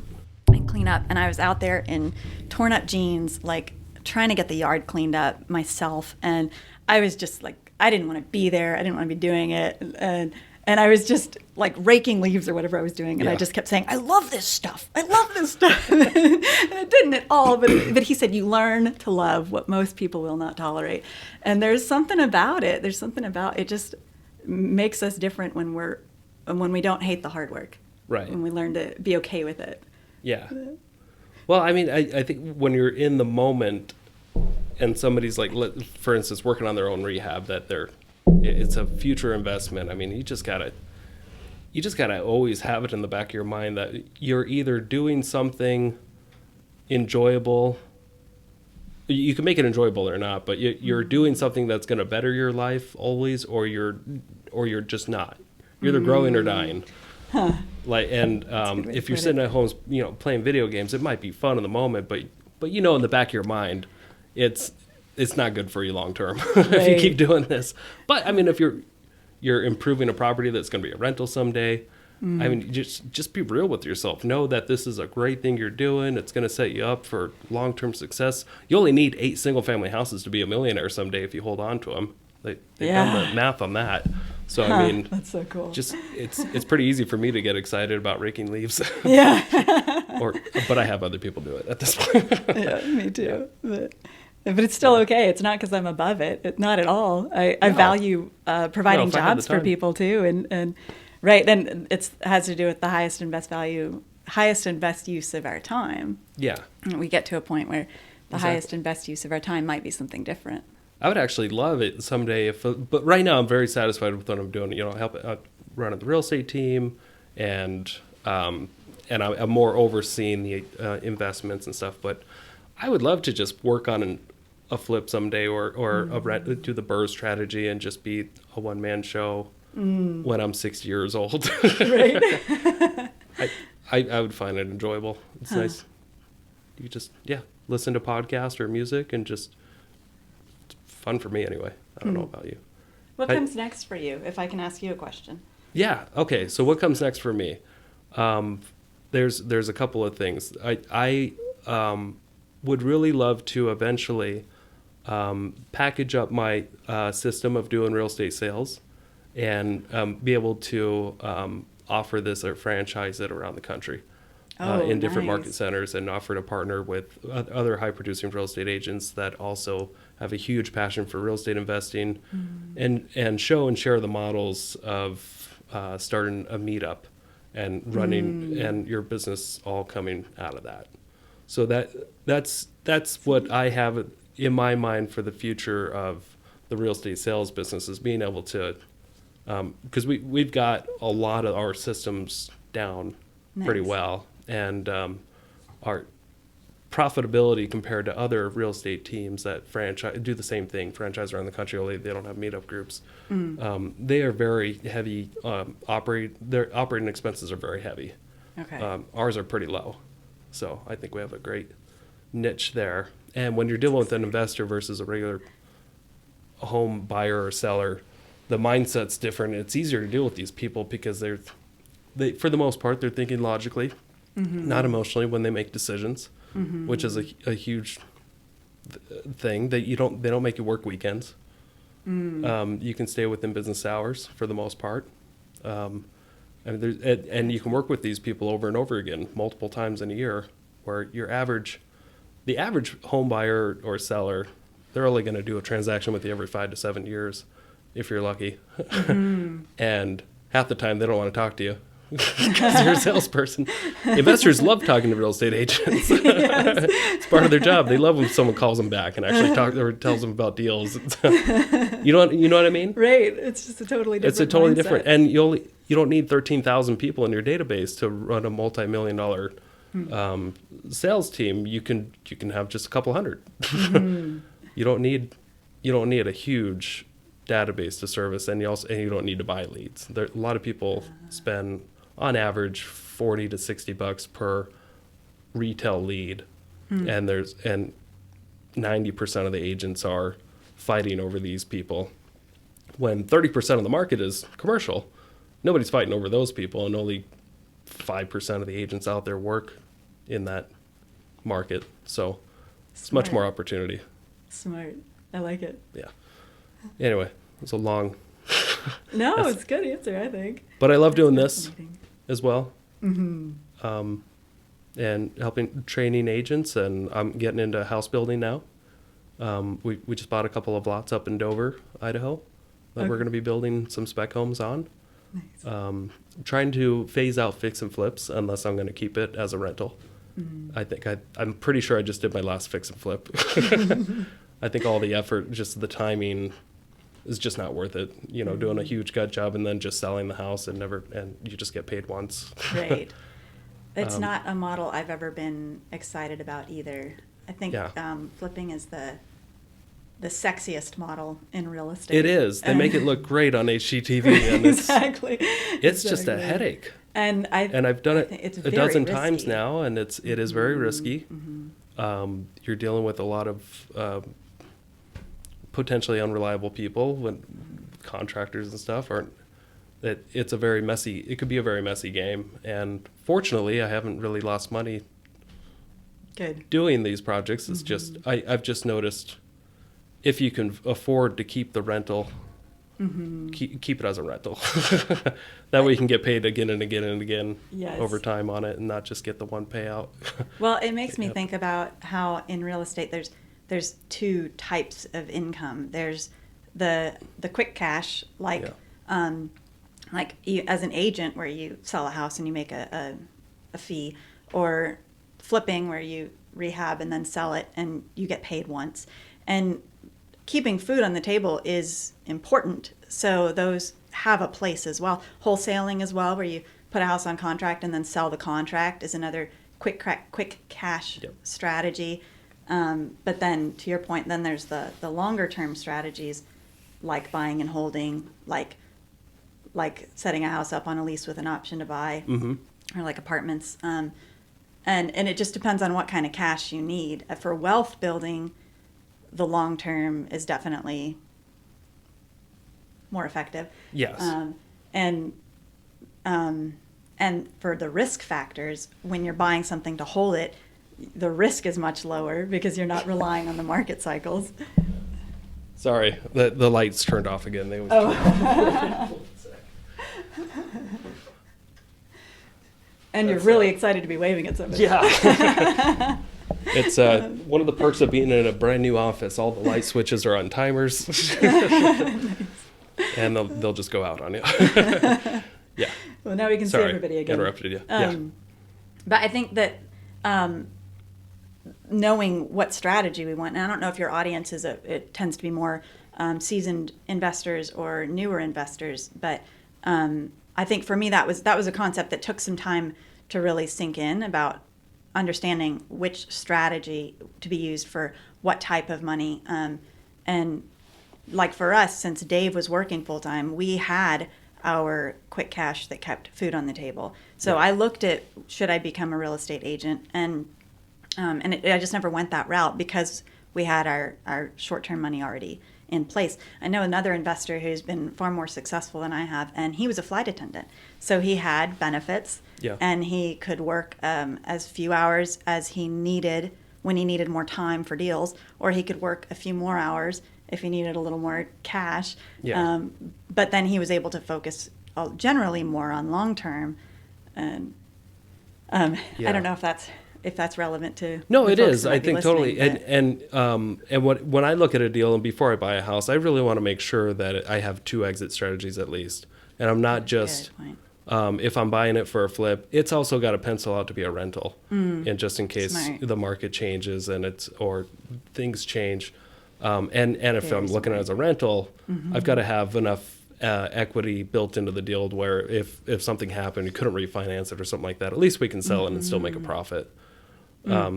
and clean up, and I was out there in torn up jeans, like trying to get the yard cleaned up myself, and I was just like, I didn't want to be there. I didn't want to be doing it, and I was just like raking leaves or whatever I was doing, and I just kept saying, I love this stuff. I love this stuff. And it didn't at all, but he said, you learn to love what most people will not tolerate. And there's something about it. There's something about it just makes us different when we don't hate the hard work. Right. When we learn to be okay with it. Yeah. Well, I mean, I think when you're in the moment and somebody's like, for instance, working on their own rehab, it's a future investment. I mean, you just gotta always have it in the back of your mind that you're either doing something enjoyable. You can make it enjoyable or not, but you're doing something that's going to better your life always, or you're just not. You're either growing or dying. Huh. If you're sitting at home, playing video games, it might be fun in the moment, but in the back of your mind, it's not good for you long term if you keep doing this. But I mean, if you're improving a property that's going to be a rental someday, I mean, just be real with yourself. Know that this is a great thing you're doing. It's going to set you up for long-term success. You only need 8 single-family houses to be a millionaire someday if you hold on to them. They've done the math on that. So I mean, that's so cool. Just it's pretty easy for me to get excited about raking leaves. Yeah. But I have other people do it at this point. Yeah, me too. Yeah. But it's still okay. It's not because I'm above it. Not at all. I value providing jobs for people too, and right. Then it has to do with the highest and best use of our time. Yeah. And we get to a point where the highest and best use of our time might be something different. I would actually love it someday but right now I'm very satisfied with what I'm doing. running the real estate team, and I'm more overseeing the investments and stuff. But I would love to just work on a flip someday, or a rent, do the BRRRR strategy, and just be a one-man show when I'm 60 years old. Right. I would find it enjoyable. It's nice. You just, listen to podcasts or music, and just, it's fun for me anyway. I don't know about you. What comes next for you, if I can ask you a question? Yeah. Okay. So what comes next for me? There's a couple of things. I would really love to eventually package up my system of doing real estate sales, and be able to offer this or franchise it around the country in different market centers, and offer to partner with other high producing real estate agents that also have a huge passion for real estate investing, and show and share the models of starting a meetup and running and your business all coming out of that. So that's what I have in my mind for the future of the real estate sales business, is being able to, because we've got a lot of our systems down pretty well, and our profitability compared to other real estate teams that do the same thing, franchise around the country, only they don't have meetup groups. They are very heavy. Their operating expenses are very heavy. Okay. Ours are pretty low, so I think we have a great niche there. And when you're dealing with an investor versus a regular home buyer or seller, the mindset's different. It's easier to deal with these people because they for the most part, they're thinking logically, not emotionally when they make decisions, which is a huge thing. That they don't make you work weekends. You can stay within business hours for the most part. And you can work with these people over and over again, multiple times in a year, where the average home buyer or seller, they're only going to do a transaction with you every 5 to 7 years, if you're lucky. And half the time they don't want to talk to you because you're a salesperson. Investors love talking to real estate agents. It's part of their job. They love when someone calls them back and actually tells them about deals. You know what I mean? Right. It's just a totally different. It's a totally mindset. different, and you don't need 13,000 people in your database to run a multi-million-dollar sales team. You can have just a couple hundred. You don't need a huge database to service, and you don't need to buy leads. A lot of people spend on average $40 to $60 per retail lead, and 90% of the agents are fighting over these people. When 30% of the market is commercial, nobody's fighting over those people, and only 5% of the agents out there work in that market. So it's much more opportunity. Smart. I like it. Yeah. Anyway, it's a long. No, it's a good answer, I think. But I love doing this as well. And helping training agents, and I'm getting into house building now. We just bought a couple of lots up in Dover, Idaho, that we're going to be building some spec homes on. Nice. Trying to phase out fix and flips unless I'm going to keep it as a rental. I think I'm pretty sure I just did my last fix and flip. I think all the effort, just the timing, is just not worth it. Doing a huge gut job and then just selling the house and you just get paid once. Right. It's not a model I've ever been excited about either. I think flipping is the sexiest model in real estate. It is. They make it look great on HGTV, and exactly. It's just a headache. And I've done it a dozen times now, and it is very risky. You're dealing with a lot of potentially unreliable people, when contractors and stuff aren't. It could be a very messy game, and fortunately, I haven't really lost money. Good. Doing these projects. It's just I've just noticed, if you can afford to keep the rental, keep it as a rental. That way you can get paid again and again and again over time on it, and not just get the one payout. Well, it makes me think about how in real estate there's two types of income. There's the quick cash, like you, as an agent, where you sell a house and you make a fee, or flipping, where you rehab and then sell it and you get paid once. And keeping food on the table is important. So those have a place as well. Wholesaling as well, where you put a house on contract and then sell the contract, is another quick cash strategy. But then, to your point, then there's the longer term strategies, like buying and holding, like setting a house up on a lease with an option to buy, or like apartments. And it just depends on what kind of cash you need. For wealth building, the long term is definitely more effective. Yes. And for the risk factors, when you're buying something to hold it, the risk is much lower because you're not relying on the market cycles. Sorry, the lights turned off again. They And you're really excited to be waving at somebody. Yeah. It's one of the perks of being in a brand new office. All the light switches are on timers. And they'll just go out on you. Yeah. Well, now we can see everybody again. Interrupted you. But I think that knowing what strategy we want, and I don't know if your audience it tends to be more seasoned investors or newer investors, but I think for me that was a concept that took some time to really sink in, about understanding which strategy to be used for what type of money. And like for us, since Dave was working full time, we had our quick cash that kept food on the table. So I looked at, should I become a real estate agent? And I just never went that route because we had our short-term money already in place. I know another investor who's been far more successful than I have, and he was a flight attendant. So he had benefits, and he could work as few hours as he needed when he needed more time for deals, or he could work a few more hours if he needed a little more cash. But then he was able to focus generally more on long-term. And I don't know if that's relevant to no, it is. I think totally. And when I look at a deal and before I buy a house, I really want to make sure that I have 2 exit strategies at least, and I'm not just if I'm buying it for a flip, it's also got to pencil out to be a rental, and just in case the market changes or things change, and if I'm looking at it as a rental, I've got to have enough equity built into the deal where if something happened, you couldn't refinance it or something like that, at least we can sell it and still make a profit.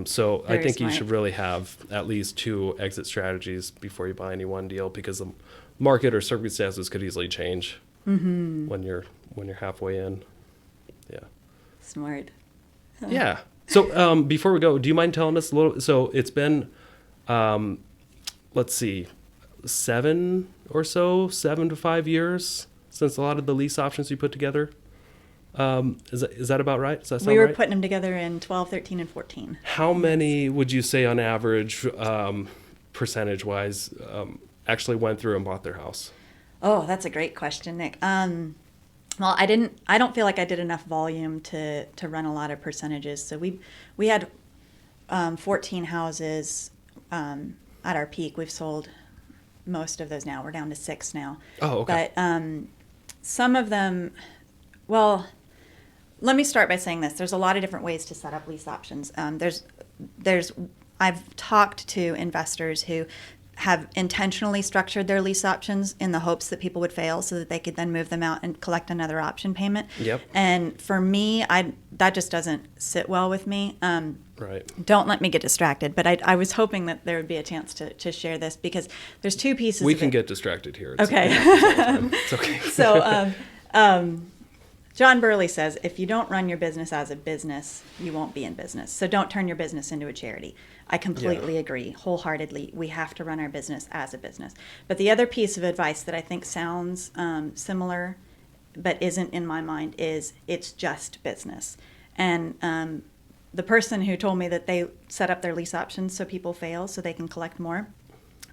So I think you should really have at least 2 exit strategies before you buy any one deal, because the market or circumstances could easily change when you're halfway in. Yeah. Smart. Yeah. So before we go, do you mind telling us a little? So it's been, let's see, 7 to 5 years since a lot of the lease options you put together. Is that about right? Does that sound right? We were putting them together in 12, 13, and 14. How many would you say on average, percentage-wise, actually went through and bought their house? Oh, that's a great question, Nick. Well, I don't feel like I did enough volume to run a lot of percentages. So we had 14 houses at our peak. We've sold most of those now. We're down to 6 now. Oh, okay. But some of them, well, let me start by saying this. There's a lot of different ways to set up lease options. I've talked to investors who have intentionally structured their lease options in the hopes that people would fail so that they could then move them out and collect another option payment. Yep. And for me, that just doesn't sit well with me. Right. Don't let me get distracted. But I was hoping that there would be a chance to share this, because there's 2 pieces We of can it. get distracted here. Okay. It's okay. So John Burley says, if you don't run your business as a business, you won't be in business. So don't turn your business into a charity. I completely agree, wholeheartedly. We have to run our business as a business. But the other piece of advice that I think sounds similar but isn't in my mind is it's just business. And the person who told me that they set up their lease options so people fail so they can collect more,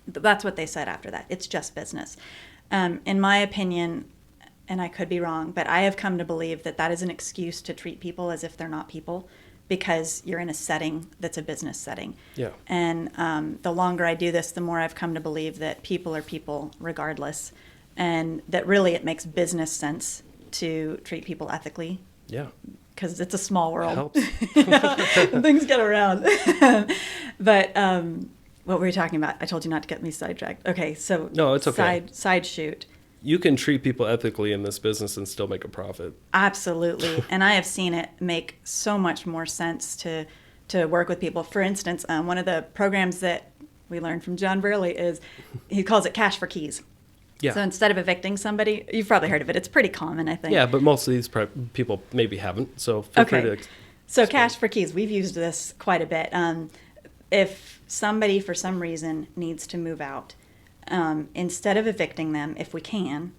that's what they said after that. It's just business. In my opinion, and I could be wrong, but I have come to believe that that is an excuse to treat people as if they're not people, because you're in a setting that's a business setting. Yeah. And the longer I do this, the more I've come to believe that people are people regardless, and that really it makes business sense to treat people ethically. Yeah. Because it's a small world. It helps. Things get around. But what were we talking about? I told you not to get me sidetracked. Okay, so No, it's okay. Side shoot. you can treat people ethically in this business and still make a profit. Absolutely. And I have seen it make so much more sense to work with people. For instance, one of the programs that we learned from John Burley is he calls it cash for keys. Yeah. So instead of evicting somebody, you've probably heard of it. It's pretty common, I think. Yeah, but most of these people maybe haven't. So feel free to So cash for keys, we've used this quite a bit. If somebody for some reason needs to move out, instead of evicting them, if we can,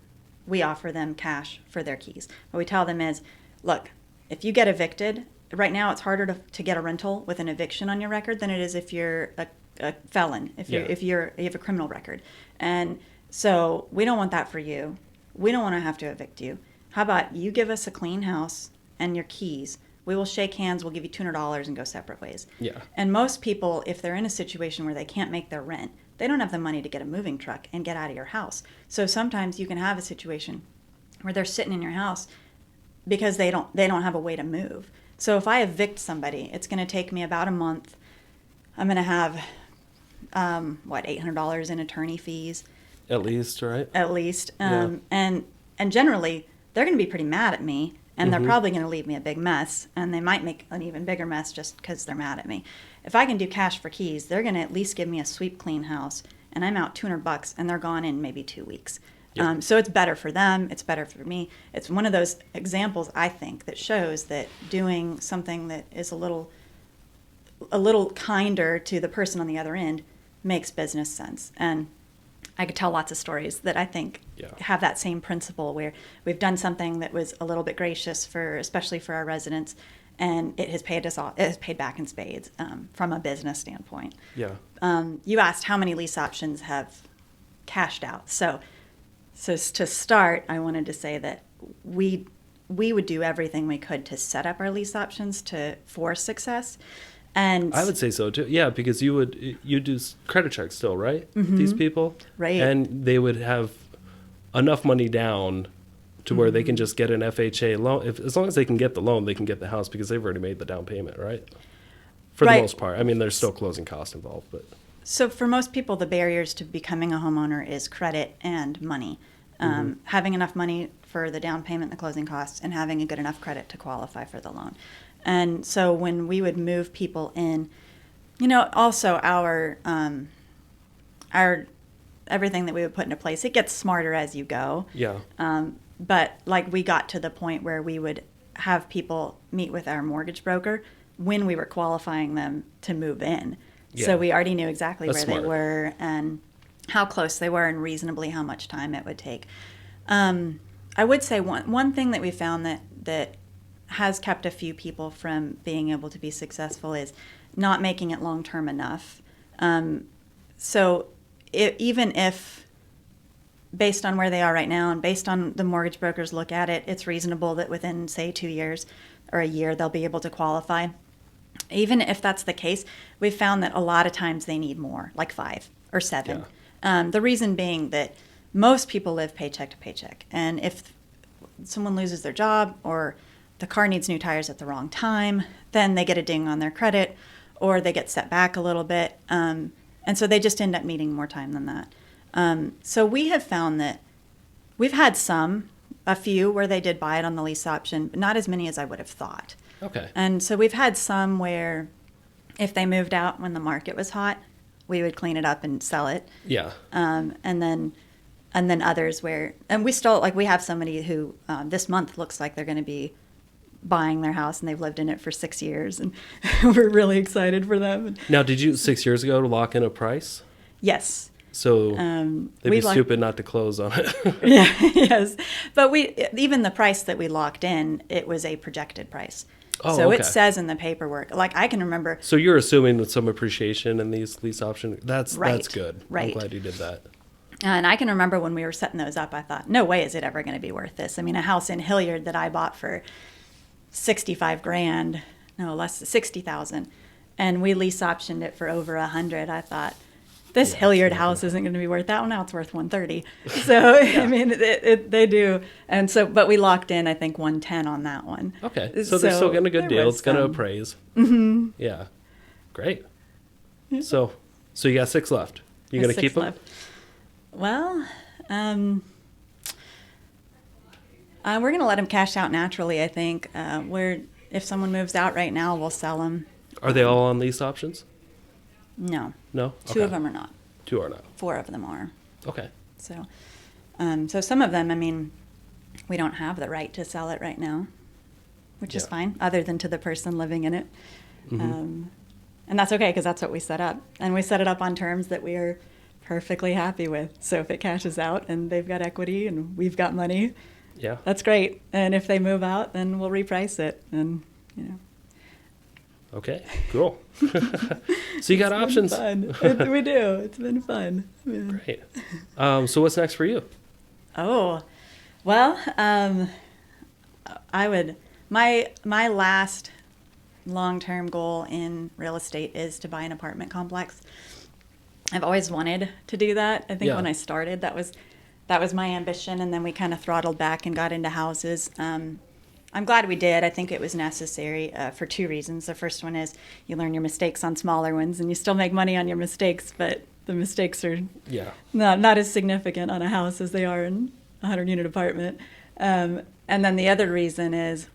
we offer them cash for their keys. What we tell them is, look, if you get evicted, right now it's harder to get a rental with an eviction on your record than it is if you're a felon, if you have a criminal record. And so we don't want that for you. We don't want to have to evict you. How about you give us a clean house and your keys? We will shake hands, we'll give you $200 and go separate ways. Yeah. And most people, if they're in a situation where they can't make their rent, they don't have the money to get a moving truck and get out of your house. So sometimes you can have a situation where they're sitting in your house because they don't have a way to move. So if I evict somebody, it's going to take me about a month. I'm going to have, $800 in attorney fees. At least, right? At least. Yeah. And generally, they're going to be pretty mad at me. And they're probably going to leave me a big mess, and they might make an even bigger mess just because they're mad at me. If I can do cash for keys, they're going to at least give me a sweep clean house, and I'm out $200, and they're gone in maybe 2 weeks. Yep. So it's better for them. It's better for me. It's one of those examples, I think, that shows that doing something that is a little kinder to the person on the other end makes business sense. And I could tell lots of stories that I think have that same principle where we've done something that was a little bit gracious especially for our residents, and it has paid us all. It has paid back in spades from a business standpoint. Yeah. You asked how many lease options have cashed out. So to start, I wanted to say that we would do everything we could to set up our lease options for success. And I would say so too. Yeah, because you do credit checks still, right? These people, right? And they would have enough money down to where they can just get an FHA loan. As long as they can get the loan, they can get the house because they've already made the down payment, right? For the most part. I mean, there's still closing costs involved, but so for most people, the barriers to becoming a homeowner is credit and money. Having enough money for the down payment, the closing costs, and having a good enough credit to qualify for the loan. And so when we would move people in, also our everything that we would put into place, it gets smarter as you go. yeah. But like we got to the point where we would have people meet with our mortgage broker when we were qualifying them to move in. Yeah. So we already knew exactly That's where smart. they were and how close they were and reasonably how much time it would take. I would say one thing that we found that has kept a few people from being able to be successful is not making it long-term enough. So even if, based on where they are right now and based on the mortgage brokers look at it, it's reasonable that within, say, 2 years or a year, they'll be able to qualify. Even if that's the case, we've found that a lot of times they need more, like 5 or 7. The reason being that most people live paycheck to paycheck. And if someone loses their job or the car needs new tires at the wrong time, then they get a ding on their credit or they get set back a little bit. And so they just end up needing more time than that. So we have found that we've had a few where they did buy it on the lease option, but not as many as I would have thought. Okay. And so we've had some where if they moved out when the market was hot, we would clean it up and sell it. Yeah. And then others where, and we still, like we have somebody who this month looks like they're going to be buying their house and they've lived in it for 6 years and we're really excited for them. Now, did you 6 years ago lock in a price? Yes. So they'd be stupid not to close on it. Yeah, yes. But even the price that we locked in, it was a projected price. Oh, so okay. it says in the paperwork, like I can remember. So you're assuming with some appreciation in these lease options. That's good. Right. I'm glad you did that. And I can remember when we were setting those up, I thought, no way is it ever going to be worth this. I mean, a house in Hilliard that I bought for $65,000, no, less than $60,000, and we lease optioned it for over $100,000. I thought, this Hilliard house isn't going to be worth that one. Now it's worth $130,000. So I mean, they do. And so, but we locked in, I think, $110,000 on that one. Okay, so they're still getting a good deal. It's going to appraise. Mm-hmm. Yeah, great. So you got 6 left. You going to keep them? Left. Well, We're going to let them cash out naturally, I think. If someone moves out right now, we'll sell them. Are they all on lease options? No. No? Two of them are not. 2 are not. 4 of them are. Okay. So some of them, I mean, we don't have the right to sell it right now, which is fine, other than to the person living in it. Mm-hmm. And that's okay, because that's what we set up. And we set it up on terms that we are perfectly happy with. So if it cashes out and they've got equity and we've got money, that's great. And if they move out, then we'll reprice it. And, Okay, cool. So you got options. Fun. We do. It's been fun. Yeah. Great. So what's next for you? Oh, well, my last long-term goal in real estate is to buy an apartment complex. I've always wanted to do that. I think when I started, that was my ambition, and then we kind of throttled back and got into houses. I'm glad we did. I think it was necessary for 2 reasons. The first one is you learn your mistakes on smaller ones, and you still make money on your mistakes, but the mistakes are not as significant on a house as they are in a 100-unit apartment. And then the other reason is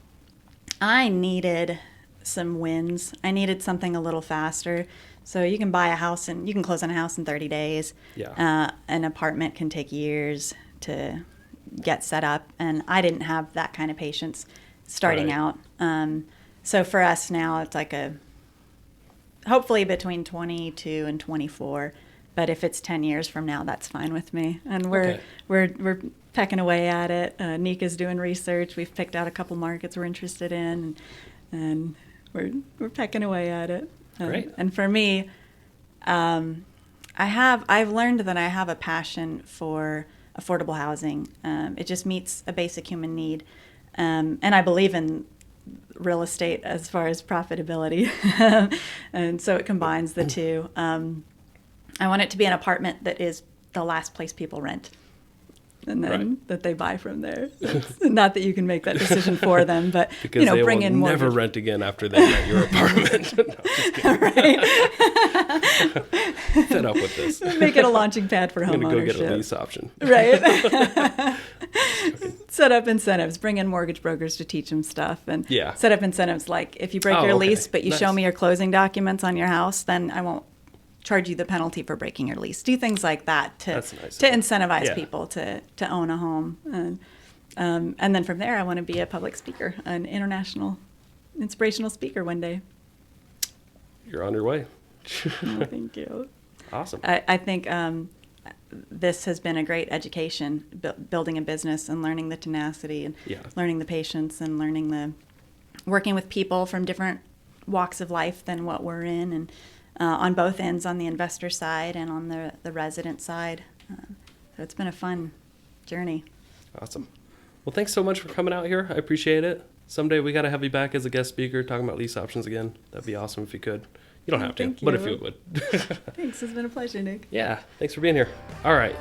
I needed some wins. I needed something a little faster. So you can buy a house and you can close on a house in 30 days. An apartment can take years to get set up, and I didn't have that kind of patience starting out. So for us now, it's like hopefully between 22 and 24. But if it's 10 years from now, that's fine with me. And we're pecking away at it. Nika's doing research. We've picked out a couple markets we're interested in, and we're pecking away at it. Great. And for me, I've learned that I have a passion for affordable housing. It just meets a basic human need. And I believe in real estate as far as profitability. And so it combines the two. I want it to be an apartment that is the last place people rent, and then that they buy from there. Not that you can make that decision for them, but because they bring will in never mortgage. Rent again after they rent your apartment. No, just kidding. Right. Fed up with this. Make it a launching pad for I'm home gonna go ownership. get a lease option. Right. Set up incentives. Bring in mortgage brokers to teach them stuff, and set up incentives like if you break your lease, but you show me your closing documents on your house, then I won't charge you the penalty for breaking your lease. Do things like that to incentivize people to own a home. And then from there, I want to be a public speaker, an international inspirational speaker one day. You're on your way. Oh, thank you. Awesome. I think this has been a great education, building a business and learning the tenacity and learning the patience and learning working with people from different walks of life than what we're in, and on both ends, on the investor side and on the resident side. So it's been a fun journey. Awesome. Well, thanks so much for coming out here. I appreciate it. Someday we got to have you back as a guest speaker talking about lease options again. That'd be awesome if you could. You don't have to, but if you would. Thanks. It's been a pleasure, Nick. Yeah. Thanks for being here. All right.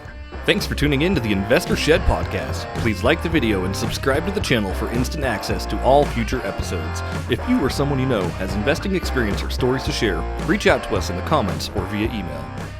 Thanks for tuning in to the Investor Shed podcast. Please like the video and subscribe to the channel for instant access to all future episodes. If you or someone you know has investing experience or stories to share, reach out to us in the comments or via email.